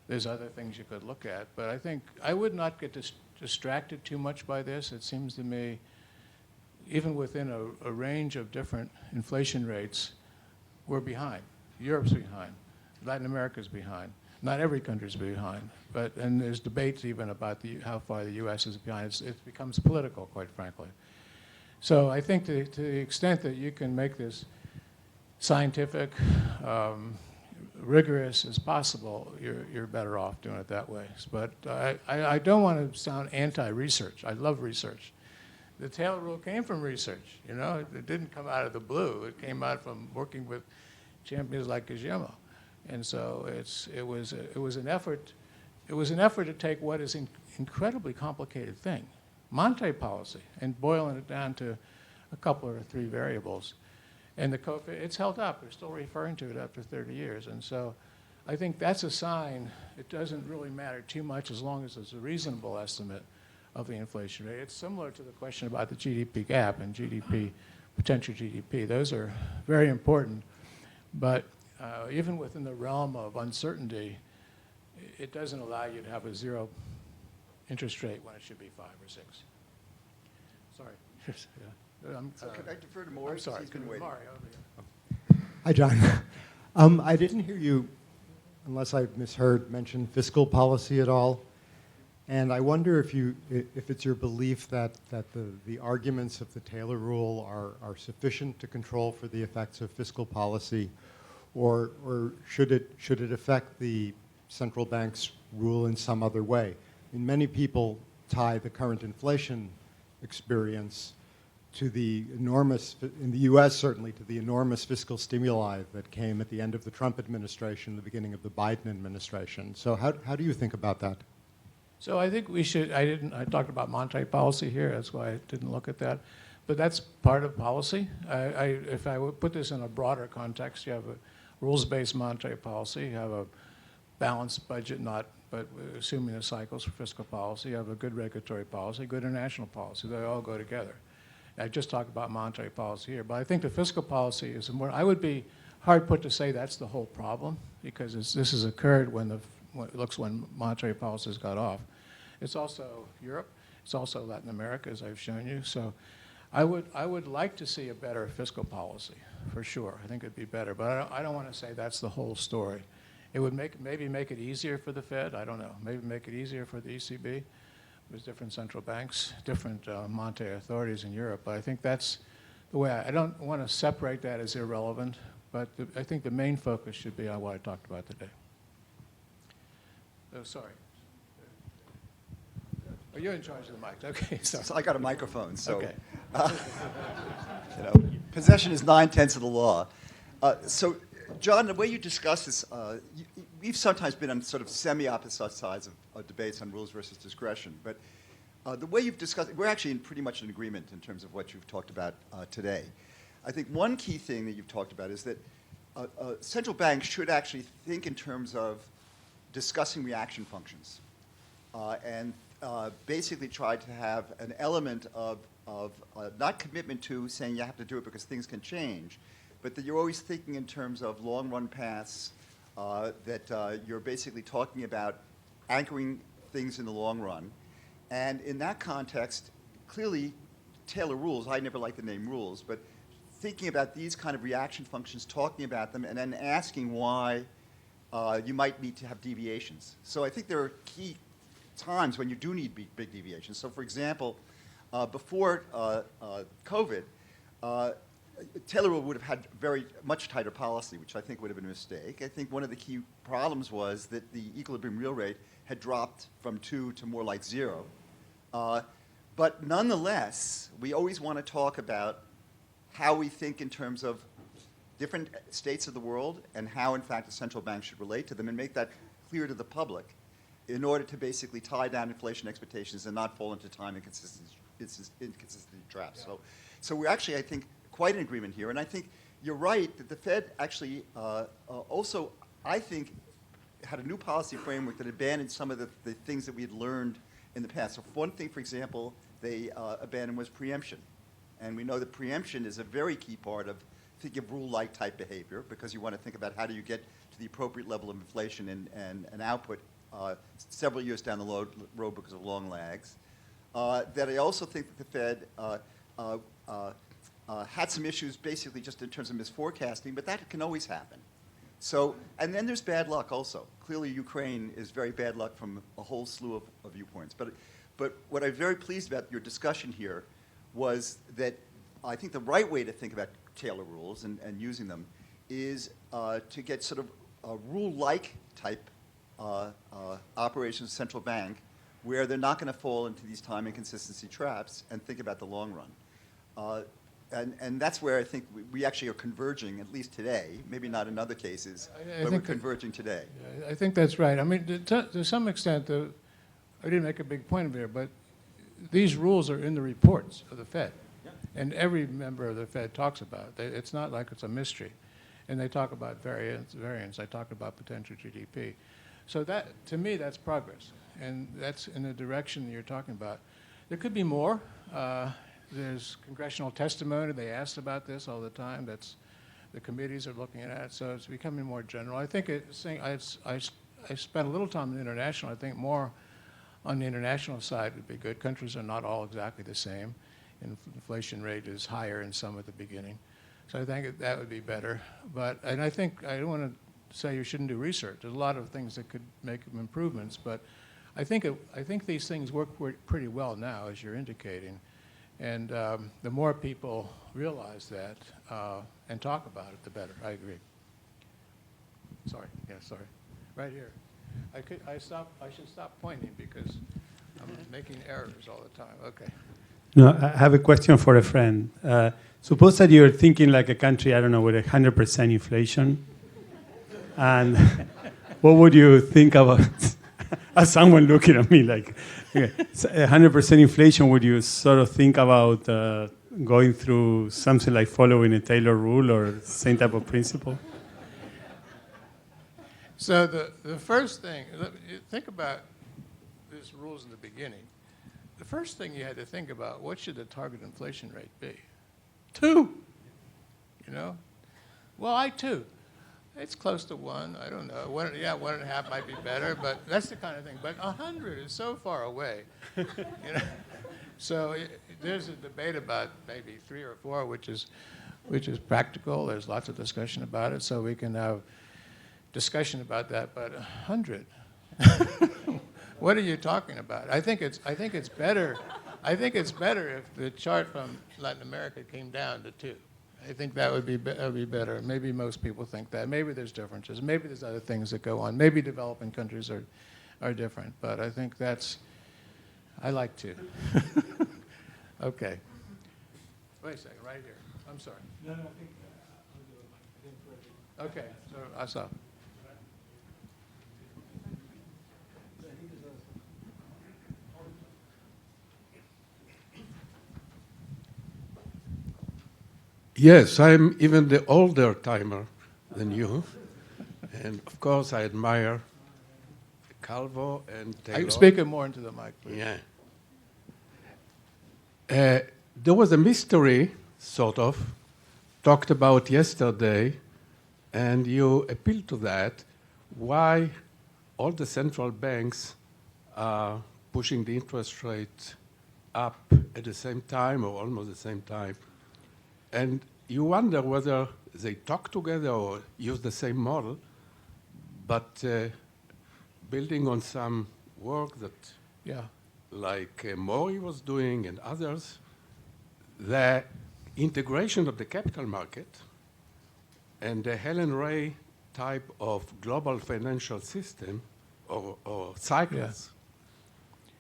There's other things you could look at. But I think I would not get distracted too much by this. It seems to me, even within a range of different inflation rates, we're behind. Europe's behind. Latin America's behind. Not every country's behind. And there's debates even about how far the U.S. is behind. It becomes political, quite frankly. So I think to the extent that you can make this scientific, rigorous as possible, you're better off doing it that way. But I don't want to sound anti-research. I love research. The Taylor rule came from research. You know, it didn't come out of the blue. It came out from working with champions like Guillermo, and so it was an effort. It was an effort to take what is an incredibly complicated thing, monetary policy, and boiling it down to a couple or three variables. And it's held up. We're still referring to it after 30 years. And so I think that's a sign it doesn't really matter too much as long as it's a reasonable estimate of the inflation rate. It's similar to the question about the GDP gap and potential GDP. Those are very important. But even within the realm of uncertainty, it doesn't allow you to have a zero interest rate when it should be 5 or 6. Sorry. Yeah. So could I defer to Morris? I'm sorry. He's been waiting. Mario, over here. Hi, John. I didn't hear you, unless I misheard, mention fiscal policy at all. And I wonder if it's your belief that the arguments of the Taylor rule are sufficient to control for the effects of fiscal policy, or should it affect the central bank's rule in some other way? I mean, many people tie the current inflation experience to the enormous, in the US certainly, to the enormous fiscal stimuli that came at the end of the Trump administration, the beginning of the Biden administration. So how do you think about that? So I think we should, I talked about monetary policy here, that's why I didn't look at that. But that's part of policy. If I would put this in a broader context, you have a rules-based monetary policy, you have a balanced budget, but assuming the cycles for fiscal policy, you have a good regulatory policy, good international policy. They all go together. I just talked about monetary policy here, but I think the fiscal policy is more, I would be hard put to say that's the whole problem, because this has occurred when monetary policies got off. It's also Europe, it's also Latin America, as I've shown you. So I would like to see a better fiscal policy, for sure. I think it'd be better, but I don't want to say that's the whole story. It would maybe make it easier for the Fed, I don't know. Maybe make it easier for the ECB. There's different central banks, different monetary authorities in Europe. But I think that's the way I don't want to separate that as irrelevant, but I think the main focus should be on what I talked about today. Oh, sorry. Oh, you're in charge of the mic. Okay, sorry. So I got a microphone, so Okay. Possession is 9/10 of the law. So, John, the way you discuss this, we've sometimes been on sort of semi-opposite sides of debates on rules versus discretion, but the way you've discussed it, we're actually pretty much in agreement in terms of what you've talked about today. I think one key thing that you've talked about is that central banks should actually think in terms of discussing reaction functions and basically try to have an element of not commitment to saying you have to do it because things can change, but that you're always thinking in terms of long-run paths, that you're basically talking about anchoring things in the long run. And in that context, clearly, Taylor rules, I never like the name rules, but thinking about these kind of reaction functions, talking about them, and then asking why you might need to have deviations. So I think there are key times when you do need big deviations. So for example, before COVID, Taylor would have had very much tighter policy, which I think would have been a mistake. I think one of the key problems was that the equilibrium real rate had dropped from 2 to more like 0. But nonetheless, we always want to talk about how we think in terms of different states of the world and how, in fact, a central bank should relate to them and make that clear to the public in order to basically tie down inflation expectations and not fall into time inconsistency traps. So we're actually, I think, quite in agreement here. And I think you're right that the Fed actually also, I think, had a new policy framework that abandoned some of the things that we had learned in the past. So one thing, for example, they abandoned was preemption. And we know that preemption is a very key part of thinking of rule-like type behavior, because you want to think about how do you get to the appropriate level of inflation and output several years down the road because of long lags. That I also think that the Fed had some issues basically just in terms of misforecasting, but that can always happen. So, and then there's bad luck also. Clearly Ukraine is very bad luck from a whole slew of viewpoints. But what I'm very pleased about your discussion here was that I think the right way to think about Taylor rules and using them is to get sort of rule-like type operations of central bank where they're not going to fall into these time inconsistency traps and think about the long run. And that's where I think we actually are converging, at least today, maybe not in other cases, but we're converging today. I think that's right. I mean, to some extent, I didn't make a big point of it, but these rules are in the reports of the Fed. Yeah. And every member of the Fed talks about it. It's not like it's a mystery. And they talk about variance. I talk about potential GDP. So that, to me, that's progress. And that's in the direction you're talking about. There could be more. There's congressional testimony. They asked about this all the time. That's the committees are looking at it. So it's becoming more general. I think I spent a little time in international. I think more on the international side would be good. Countries are not all exactly the same. Inflation rate is higher in some at the beginning. So I think that would be better. And I think, I don't want to say you shouldn't do research. There's a lot of things that could make improvements, but I think these things work pretty well now, as you're indicating. And the more people realize that and talk about it, the better. I agree. Sorry. Yeah, sorry. Right here. I should stop pointing because I'm making errors all the time. Okay. No, I have a question for a friend. Suppose that you're thinking like a country, I don't know, with 100% inflation. And what would you think about, as someone looking at me like, okay, 100% inflation, would you sort of think about going through something like following a Taylor rule or same type of principle? So the first thing, think about these rules in the beginning. The first thing you had to think about, what should the target inflation rate be? 2, you know? Well, 2. It's close to 1, I don't know. 1.5 might be better, but that's the kind of thing. But 100 is so far away, you know? So there's a debate about maybe 3 or 4, which is practical. There's lots of discussion about it, so we can have discussion about that. But 100, what are you talking about? I think it's better. I think it's better if the chart from Latin America came down to 2. I think that would be better. Maybe most people think that. Maybe there's differences. Maybe there's other things that go on. Maybe developing countries are different. But I think I like 2. Okay. Wait a second, right here. I'm sorry. No, I think I'll do it. Okay, so I saw. Yes, I'm even the older timer than you. And of course, I admire Calvo and Taylor. I'm speaking more into the mic, please. Yeah. There was a mystery, sort of, talked about yesterday, and you appealed to that, why all the central banks are pushing the interest rate up at the same time or almost the same time. And you wonder whether they talk together or use the same model, but building on some work that, like Mori was doing and others, that integration of the capital market and the Helen Ray type of global financial system or cycles,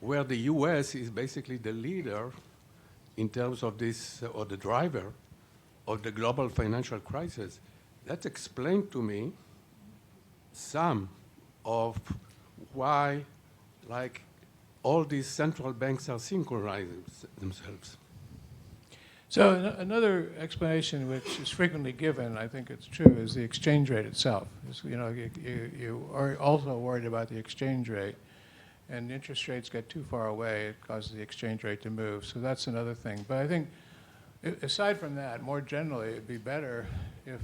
where the US is basically the leader in terms of this, or the driver of the global financial crisis. That explained to me some of why, like, all these central banks are synchronizing themselves. So another explanation which is frequently given, I think it's true, is the exchange rate itself. You are also worried about the exchange rate, and interest rates get too far away, it causes the exchange rate to move. So that's another thing. But I think, aside from that, more generally, it'd be better if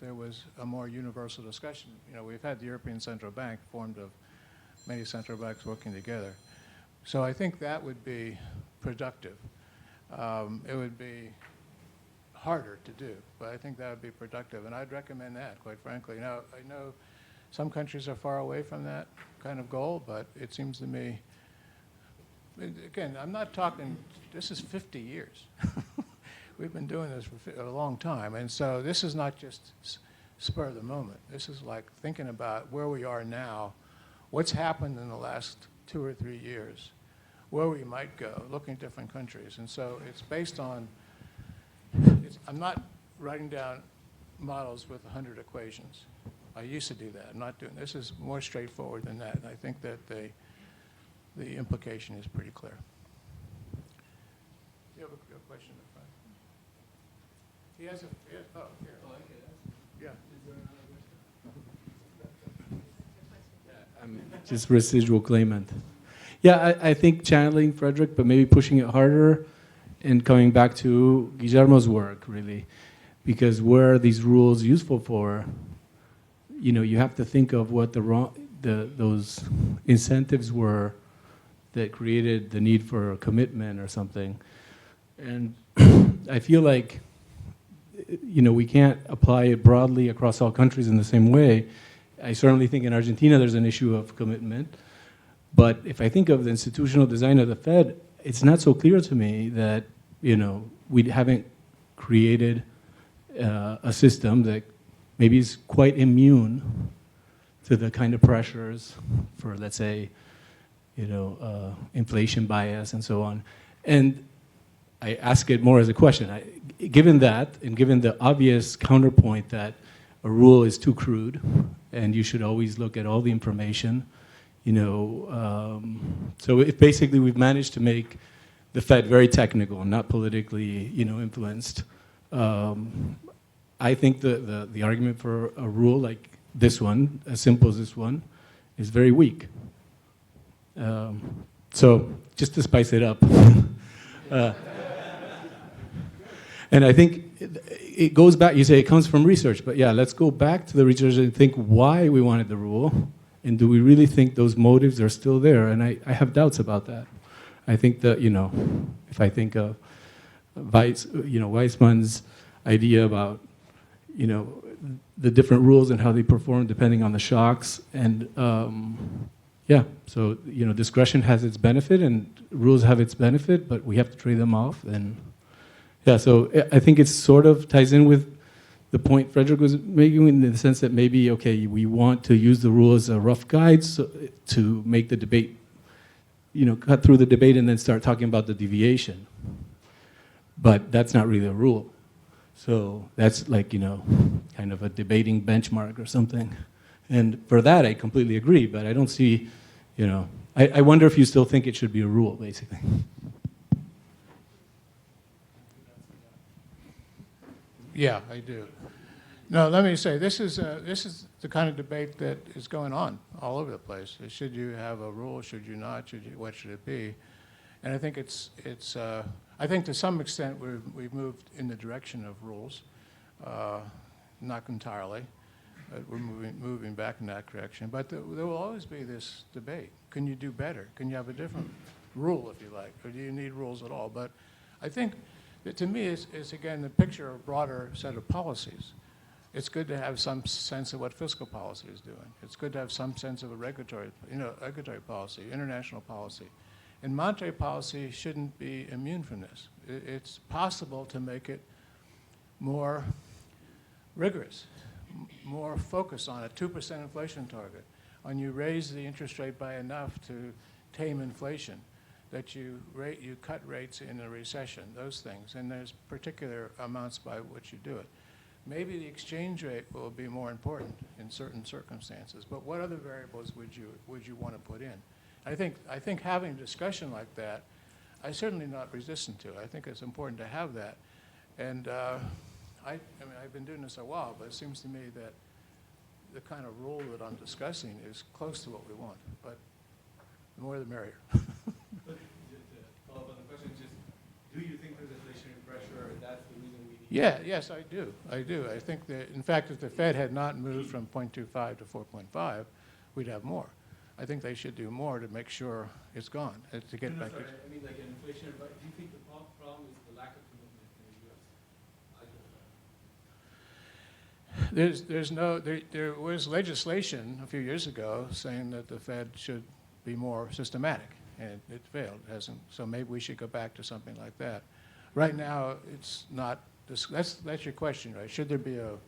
there was a more universal discussion. We've had the European Central Bank formed of many central banks working together. So I think that would be productive. It would be harder to do, but I think that would be productive, and I'd recommend that, quite frankly. Now, I know some countries are far away from that kind of goal, but it seems to me, again, I'm not talking, this is 50 years. We've been doing this for a long time, and so this is not just spur of the moment. This is like thinking about where we are now, what's happened in the last 2 or 3 years, where we might go, looking at different countries. And so it's based on, I'm not writing down models with 100 equations. I used to do that. I'm not doing, this is more straightforward than that. And I think that the implication is pretty clear. You have a question in front? He has oh, here. Oh, okay. Yeah. I'm just residual claimant. Yeah, I think channeling Frederick, but maybe pushing it harder and coming back to Guillermo's work, really. Because where are these rules useful for? You have to think of what those incentives were that created the need for a commitment or something. And I feel like, we can't apply it broadly across all countries in the same way. I certainly think in Argentina there's an issue of commitment. But if I think of the institutional design of the Fed, it's not so clear to me that, we haven't created a system that maybe is quite immune to the kind of pressures for, let's say, inflation bias and so on. And I ask it more as a question. Given that, and given the obvious counterpoint that a rule is too crude, and you should always look at all the information, so if basically we've managed to make the Fed very technical and not politically, influenced, I think the argument for a rule like this one, as simple as this one, is very weak. So just to spice it up. And I think it goes back, you say it comes from research, but yeah, let's go back to the research and think why we wanted the rule, and do we really think those motives are still there? And I have doubts about that. I think that, if I think of Weissman's idea about, the different rules and how they perform depending on the shocks, and so, discretion has its benefit and rules have its benefit, but we have to trade them off. And yeah, so I think it sort of ties in with the point Frederick was making, in the sense that maybe, okay, we want to use the rule as a rough guide to make the debate, cut through the debate and then start talking about the deviation. But that's not really a rule. So that's like, kind of a debating benchmark or something. And for that, I completely agree, but I don't see, I wonder if you still think it should be a rule, basically. Yeah, I do. No, let me say, this is the kind of debate that is going on all over the place. Should you have a rule? Should you not? What should it be? And I think I think to some extent we've moved in the direction of rules, not entirely. We're moving back in that direction. But there will always be this debate. Can you do better? Can you have a different rule, if you like? Or do you need rules at all? But I think that to me is again, the picture of a broader set of policies. It's good to have some sense of what fiscal policy is doing. It's good to have some sense of a regulatory policy, international policy. And monetary policy shouldn't be immune from this. It's possible to make it more rigorous, more focused on a 2% inflation target, on you raise the interest rate by enough to tame inflation, that you cut rates in a recession, those things, and there's particular amounts by which you do it. Maybe the exchange rate will be more important in certain circumstances, but what other variables would you want to put in? I think having a discussion like that, I'm certainly not resistant to it. I think it's important to have that. And I mean, I've been doing this a while, but it seems to me that the kind of rule that I'm discussing is close to what we want, but the more the merrier. But just to follow up on the question, just do you think there's inflationary pressure, or that's the reason we need? Yeah, yes, I do. I think that, in fact, if the Fed had not moved from 0.25 to 4.5, we'd have more. I think they should do more to make sure it's gone, to get back. Sorry, I mean, like an inflation, but do you think the problem is the lack of commitment in the U.S.? There was legislation a few years ago saying that the Fed should be more systematic, and it failed. It hasn't. So maybe we should go back to something like that. Right now, it's not. That's your question, right? Should there be a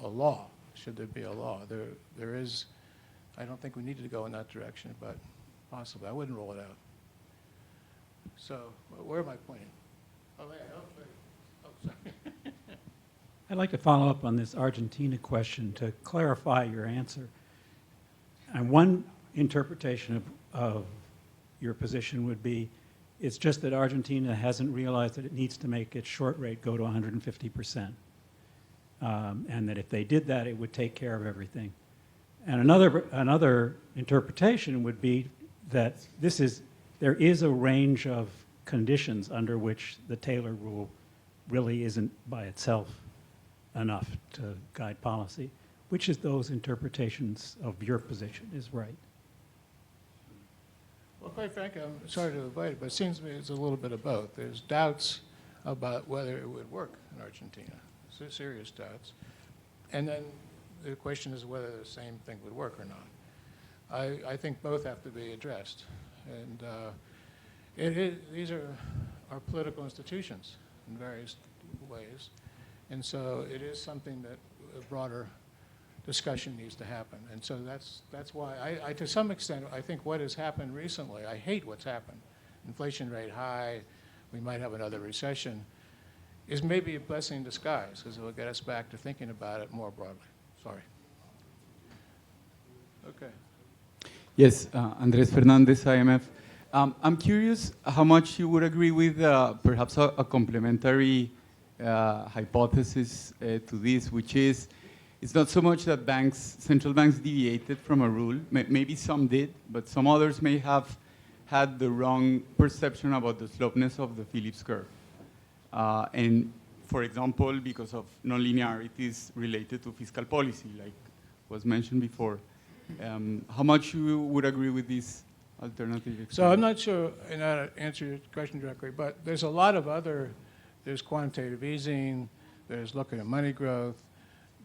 law? Should there be a law? There is. I don't think we needed to go in that direction, but possibly. I wouldn't rule it out. So where am I pointing? Oh, yeah. Oh, sorry. I'd like to follow up on this Argentina question to clarify your answer. And one interpretation of your position would be, it's just that Argentina hasn't realized that it needs to make its short rate go to 150%. And that if they did that, it would take care of everything. And another interpretation would be that there is a range of conditions under which the Taylor rule really isn't by itself enough to guide policy. Which of those interpretations of your position is right? Well, quite frankly, I'm sorry to avoid it, but it seems to me it's a little bit of both. There's doubts about whether it would work in Argentina, serious doubts. And then the question is whether the same thing would work or not. I think both have to be addressed. And these are our political institutions in various ways. And so it is something that a broader discussion needs to happen. And so that's why I to some extent, I think what has happened recently, I hate what's happened. Inflation rate high, we might have another recession, is maybe a blessing in disguise, because it will get us back to thinking about it more broadly. Sorry. Okay. Yes, Andres Fernandez, IMF. I'm curious how much you would agree with perhaps a complementary hypothesis to this, which is it's not so much that central banks deviated from a rule. Maybe some did, but some others may have had the wrong perception about the slopeness of the Phillips curve. And for example, because of nonlinearities related to fiscal policy, like was mentioned before. How much you would agree with this alternative? So I'm not sure I know how to answer your question directly, but there's a lot of there's quantitative easing, there's looking at money growth,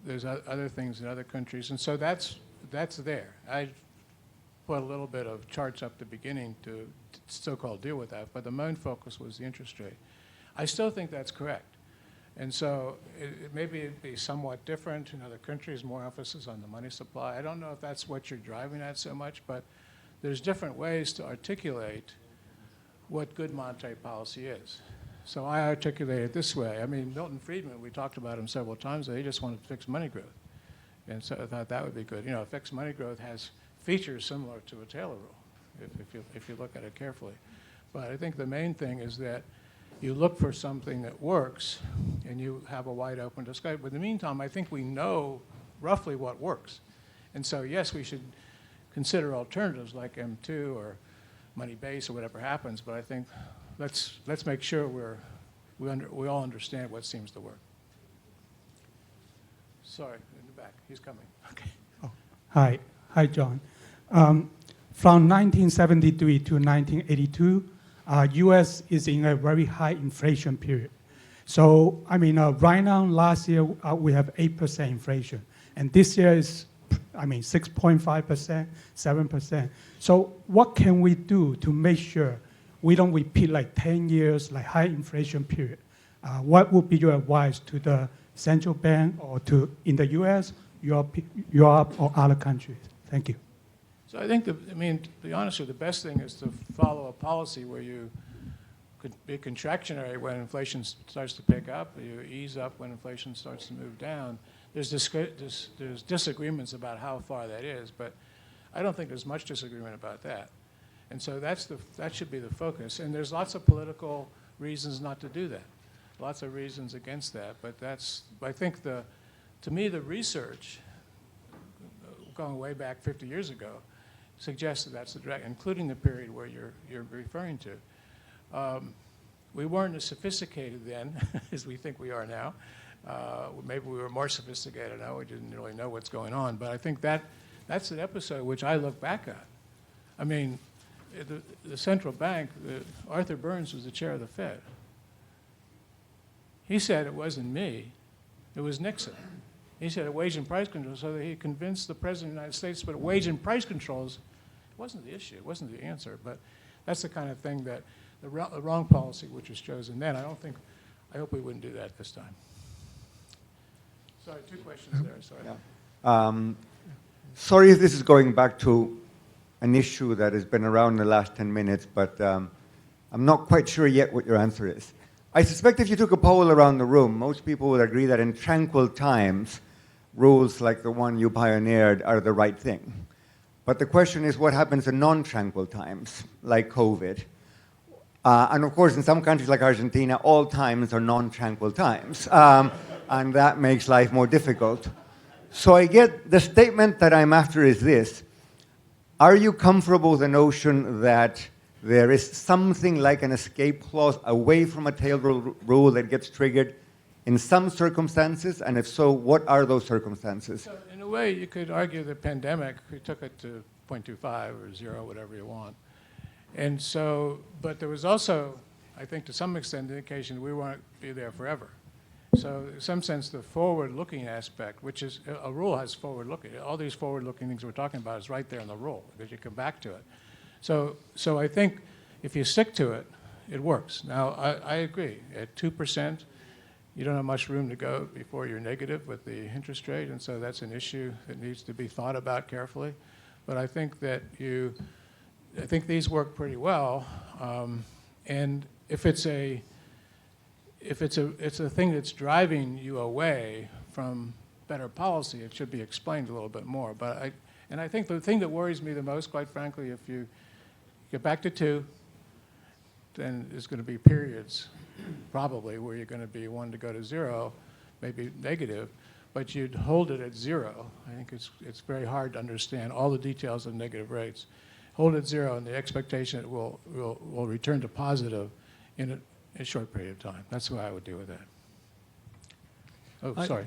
there's other things in other countries, and so that's there. I put a little bit of charts up at the beginning to so-called deal with that, but the main focus was the interest rate. I still think that's correct. And so maybe it'd be somewhat different in other countries, more emphasis on the money supply. I don't know if that's what you're driving at so much, but there's different ways to articulate what good monetary policy is. So I articulate it this way. I mean, Milton Friedman, we talked about him several times, he just wanted to fix money growth. And so I thought that would be good. You know, fixed money growth has features similar to a Taylor rule, if you look at it carefully. But I think the main thing is that you look for something that works, and you have a wide open discussion. But in the meantime, I think we know roughly what works. And so, yes, we should consider alternatives like M2 or money base or whatever happens, but I think let's make sure we all understand what seems to work. Sorry, in the back. He's coming. Okay. Oh, hi, John. From 1973 to 1982, U.S. is in a very high inflation period. So, I mean, right now, last year, we have 8% inflation. And this year is, 6.5%, 7%. So what can we do to make sure we don't repeat like 10 years, like high inflation period? What would be your advice to the central bank or to in the U.S., Europe, or other countries? Thank you. So I think, to be honest with you, the best thing is to follow a policy where you could be contractionary when inflation starts to pick up, you ease up when inflation starts to move down. There's disagreements about how far that is, but I don't think there's much disagreement about that. And so that should be the focus. And there's lots of political reasons not to do that, lots of reasons against that. But I think to me, the research, going way back 50 years ago, suggests that that's the direct, including the period where you're referring to. We weren't as sophisticated then as we think we are now. Maybe we were more sophisticated now. We didn't really know what's going on. But I think that's an episode which I look back at. I mean, the central bank, Arthur Burns was the chair of the Fed. He said it wasn't me, it was Nixon. He said wage and price controls, so that he convinced the President of the United States, but wage and price controls wasn't the issue, it wasn't the answer. But that's the kind of thing that the wrong policy which was chosen then. I hope we wouldn't do that this time. Sorry, two questions there, sorry. Yeah. Sorry if this is going back to an issue that has been around in the last 10 minutes, but I'm not quite sure yet what your answer is. I suspect if you took a poll around the room, most people would agree that in tranquil times, rules like the one you pioneered are the right thing. But the question is, what happens in non-tranquil times, like COVID? And of course, in some countries like Argentina, all times are non-tranquil times. And that makes life more difficult. So I get the statement that I'm after is this. Are you comfortable with the notion that there is something like an escape clause away from a tail rule that gets triggered in some circumstances? And if so, what are those circumstances? So in a way, you could argue the pandemic, we took it to 0.25 or 0, whatever you want. And so, but there was also, I think to some extent, the indication we won't be there forever. So in some sense, the forward-looking aspect, which is, a rule has forward-looking. All these forward-looking things we're talking about is right there in the rule, because you come back to it. So I think if you stick to it, it works. Now, I agree. At 2%, you don't have much room to go before you're negative with the interest rate, and so that's an issue that needs to be thought about carefully. But I think that I think these work pretty well. And if it's a thing that's driving you away from better policy, it should be explained a little bit more. But I think the thing that worries me the most, quite frankly, if you get back to 2, then there's going to be periods, probably, where you're going to be one to go to 0, maybe negative, but you'd hold it at 0. I think it's very hard to understand all the details of negative rates. Hold it at 0, and the expectation it will return to positive in a short period of time. That's what I would do with that. Oh, sorry.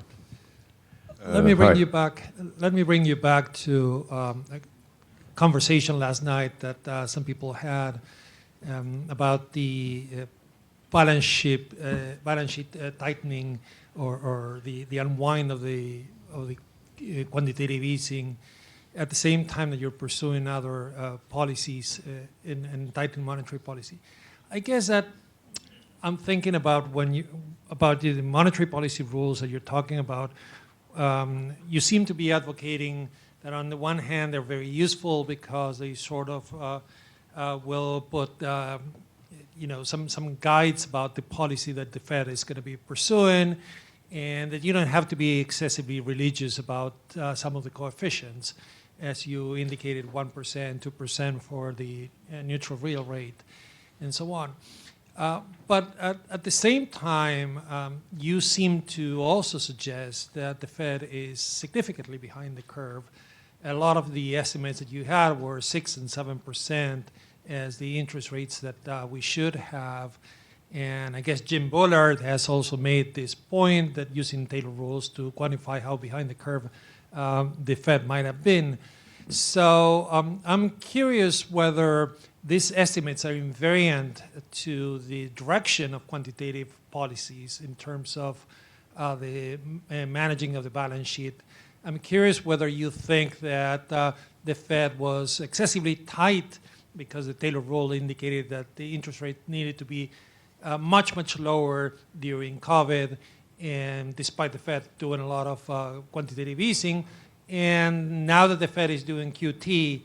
Let me bring you back. Let me bring you back to a conversation last night that some people had about the balance sheet tightening or the unwind of the quantitative easing at the same time that you're pursuing other policies in tightening monetary policy. I guess that I'm thinking about about the monetary policy rules that you're talking about. You seem to be advocating that on the one hand they're very useful because they sort of will put some guides about the policy that the Fed is going to be pursuing, and that you don't have to be excessively religious about some of the coefficients, as you indicated, 1%, 2% for the neutral real rate, and so on. But at the same time, you seem to also suggest that the Fed is significantly behind the curve. A lot of the estimates that you had were 6 and 7% as the interest rates that we should have. And I guess Jim Bullard has also made this point that using Taylor rules to quantify how behind the curve the Fed might have been. So I'm curious whether these estimates are invariant to the direction of quantitative policies in terms of the managing of the balance sheet. I'm curious whether you think that the Fed was excessively tight because the Taylor rule indicated that the interest rate needed to be much, much lower during COVID, and despite the Fed doing a lot of quantitative easing. And now that the Fed is doing QT,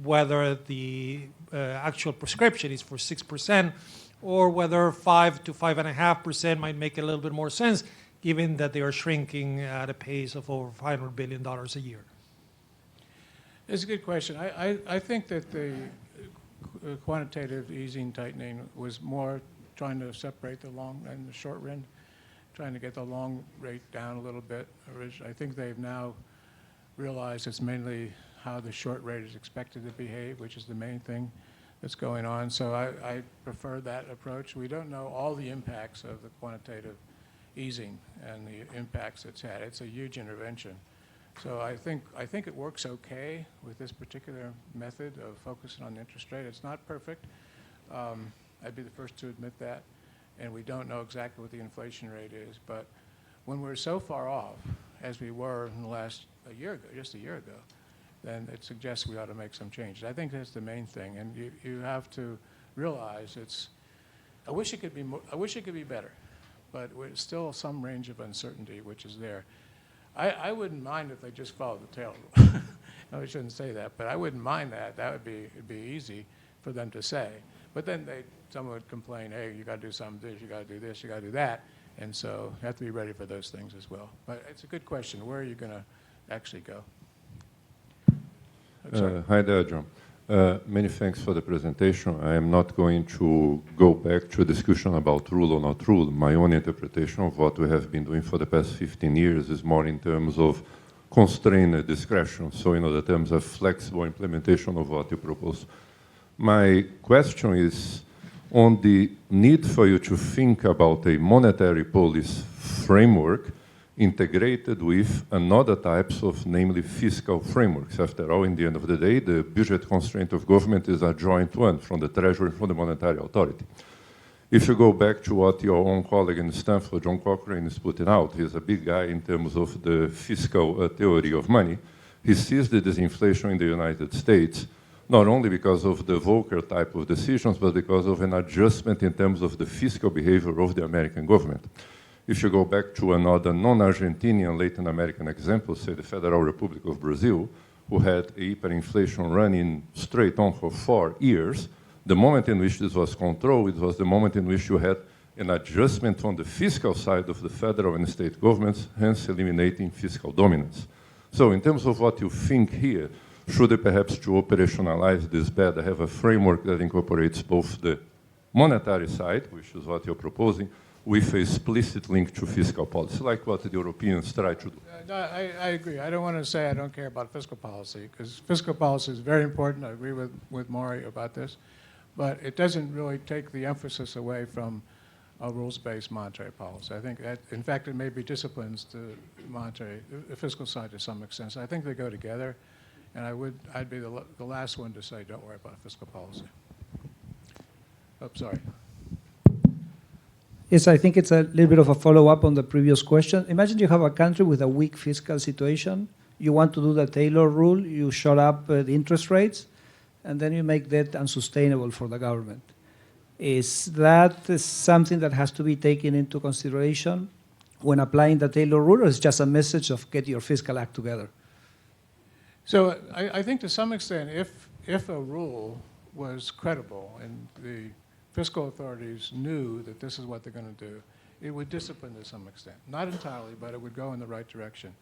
whether the actual prescription is for 6% or whether 5 to 5.5% might make a little bit more sense, given that they are shrinking at a pace of over $500 billion a year. It's a good question. I think that the quantitative easing tightening was more trying to separate the long and the short end, trying to get the long rate down a little bit. I think they've now realized it's mainly how the short rate is expected to behave, which is the main thing that's going on. So I prefer that approach. We don't know all the impacts of the quantitative easing and the impacts it's had. It's a huge intervention. So I think it works okay with this particular method of focusing on the interest rate. It's not perfect. I'd be the first to admit that. And we don't know exactly what the inflation rate is. But when we're so far off, as we were in the last just a year ago, then it suggests we ought to make some changes. I think that's the main thing. And you have to realize I wish it could be better, but there's still some range of uncertainty which is there. I wouldn't mind if they just followed the tail rule. No, I shouldn't say that, but I wouldn't mind that. It'd be easy for them to say. But then someone would complain, hey, you got to do some of this, you got to do this, you got to do that. And so you have to be ready for those things as well. But it's a good question. Where are you going to actually go? Hi there, John. Many thanks for the presentation. I am not going to go back to a discussion about rule or not rule. My own interpretation of what we have been doing for the past 15 years is more in terms of constrained discretion, so in other terms, a flexible implementation of what you propose. My question is on the need for you to think about a monetary policy framework integrated with another types of, namely fiscal frameworks. After all, in the end of the day, the budget constraint of government is a joint one from the Treasury and from the Monetary Authority. If you go back to what your own colleague in Stanford, John Cochrane, is putting out, he's a big guy in terms of the fiscal theory of money. He sees the disinflation in the United States not only because of the Volcker type of decisions, but because of an adjustment in terms of the fiscal behavior of the American government. If you go back to another non-Argentinian Latin American example, say the Federal Republic of Brazil, who had a hyperinflation running straight on for 4 years, the moment in which this was controlled, it was the moment in which you had an adjustment on the fiscal side of the federal and state governments, hence eliminating fiscal dominance. So in terms of what you think here, should it perhaps to operationalize this better, have a framework that incorporates both the monetary side, which is what you're proposing, with a explicit link to fiscal policy, like what the Europeans try to do? I agree. I don't want to say I don't care about fiscal policy, because fiscal policy is very important. I agree with Maury about this. But it doesn't really take the emphasis away from a rules-based monetary policy. I think that, in fact, it maybe disciplines the fiscal side to some extent. So I think they go together. And I'd be the last one to say, don't worry about fiscal policy. Oh, sorry. Yes, I think it's a little bit of a follow-up on the previous question. Imagine you have a country with a weak fiscal situation. You want to do the Taylor rule. You shut up the interest rates, and then you make debt unsustainable for the government. Is that something that has to be taken into consideration when applying the Taylor rule, or is it just a message of get your fiscal act together? So I think to some extent, if a rule was credible and the fiscal authorities knew that this is what they're going to do, it would discipline to some extent. Not entirely, but it would go in the right direction.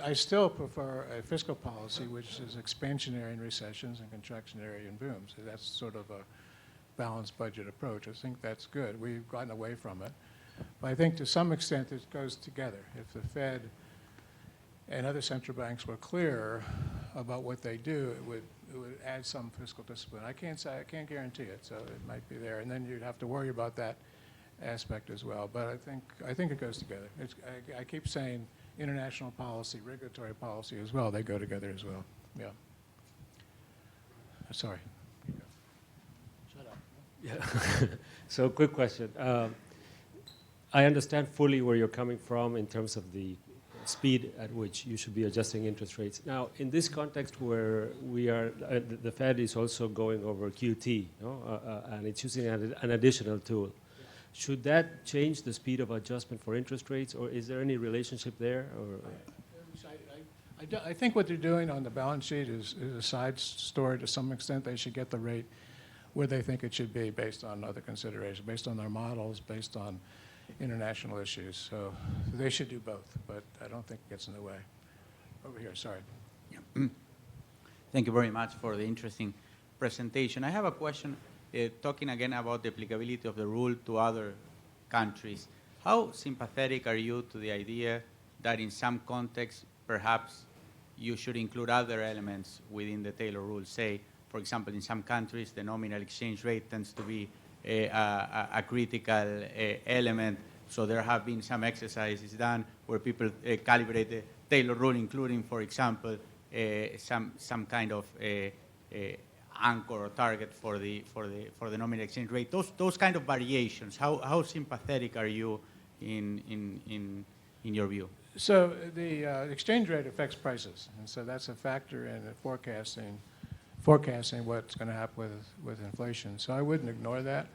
I still prefer a fiscal policy which is expansionary in recessions and contractionary in booms. That's sort of a balanced budget approach. I think that's good. We've gotten away from it. But I think to some extent it goes together. If the Fed and other central banks were clear about what they do, it would add some fiscal discipline. I can't guarantee it, so it might be there. And then you'd have to worry about that aspect as well. But I think it goes together. I keep saying international policy, regulatory policy as well. They go together as well. Yeah. Sorry. Shut up. Yeah. So quick question. I understand fully where you're coming from in terms of the speed at which you should be adjusting interest rates. Now, in this context where we are, the Fed is also going over QT, and it's using an additional tool. Should that change the speed of adjustment for interest rates, or is there any relationship there? Or? I think what they're doing on the balance sheet is a side story to some extent. They should get the rate where they think it should be based on other considerations, based on their models, based on international issues. So they should do both, but I don't think it gets in the way. Over here, sorry. Thank you very much for the interesting presentation. I have a question, talking again about the applicability of the rule to other countries. How sympathetic are you to the idea that in some contexts, perhaps you should include other elements within the Taylor rule? Say, for example, in some countries, the nominal exchange rate tends to be a critical element. So there have been some exercises done where people calibrate the Taylor rule, including, for example, some kind of anchor or target for the nominal exchange rate. Those kind of variations. How sympathetic are you in your view? So the exchange rate affects prices, and so that's a factor in forecasting what's going to happen with inflation. So I wouldn't ignore that.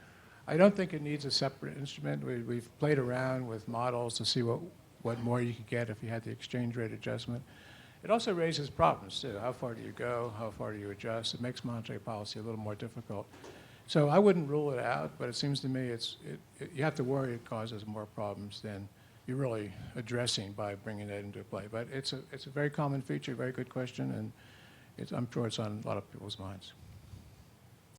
I don't think it needs a separate instrument. We've played around with models to see what more you could get if you had the exchange rate adjustment. It also raises problems too. How far do you go? How far do you adjust? It makes monetary policy a little more difficult. So I wouldn't rule it out, but it seems to me you have to worry it causes more problems than you're really addressing by bringing that into play. But it's a very common feature, very good question, and I'm sure it's on a lot of people's minds.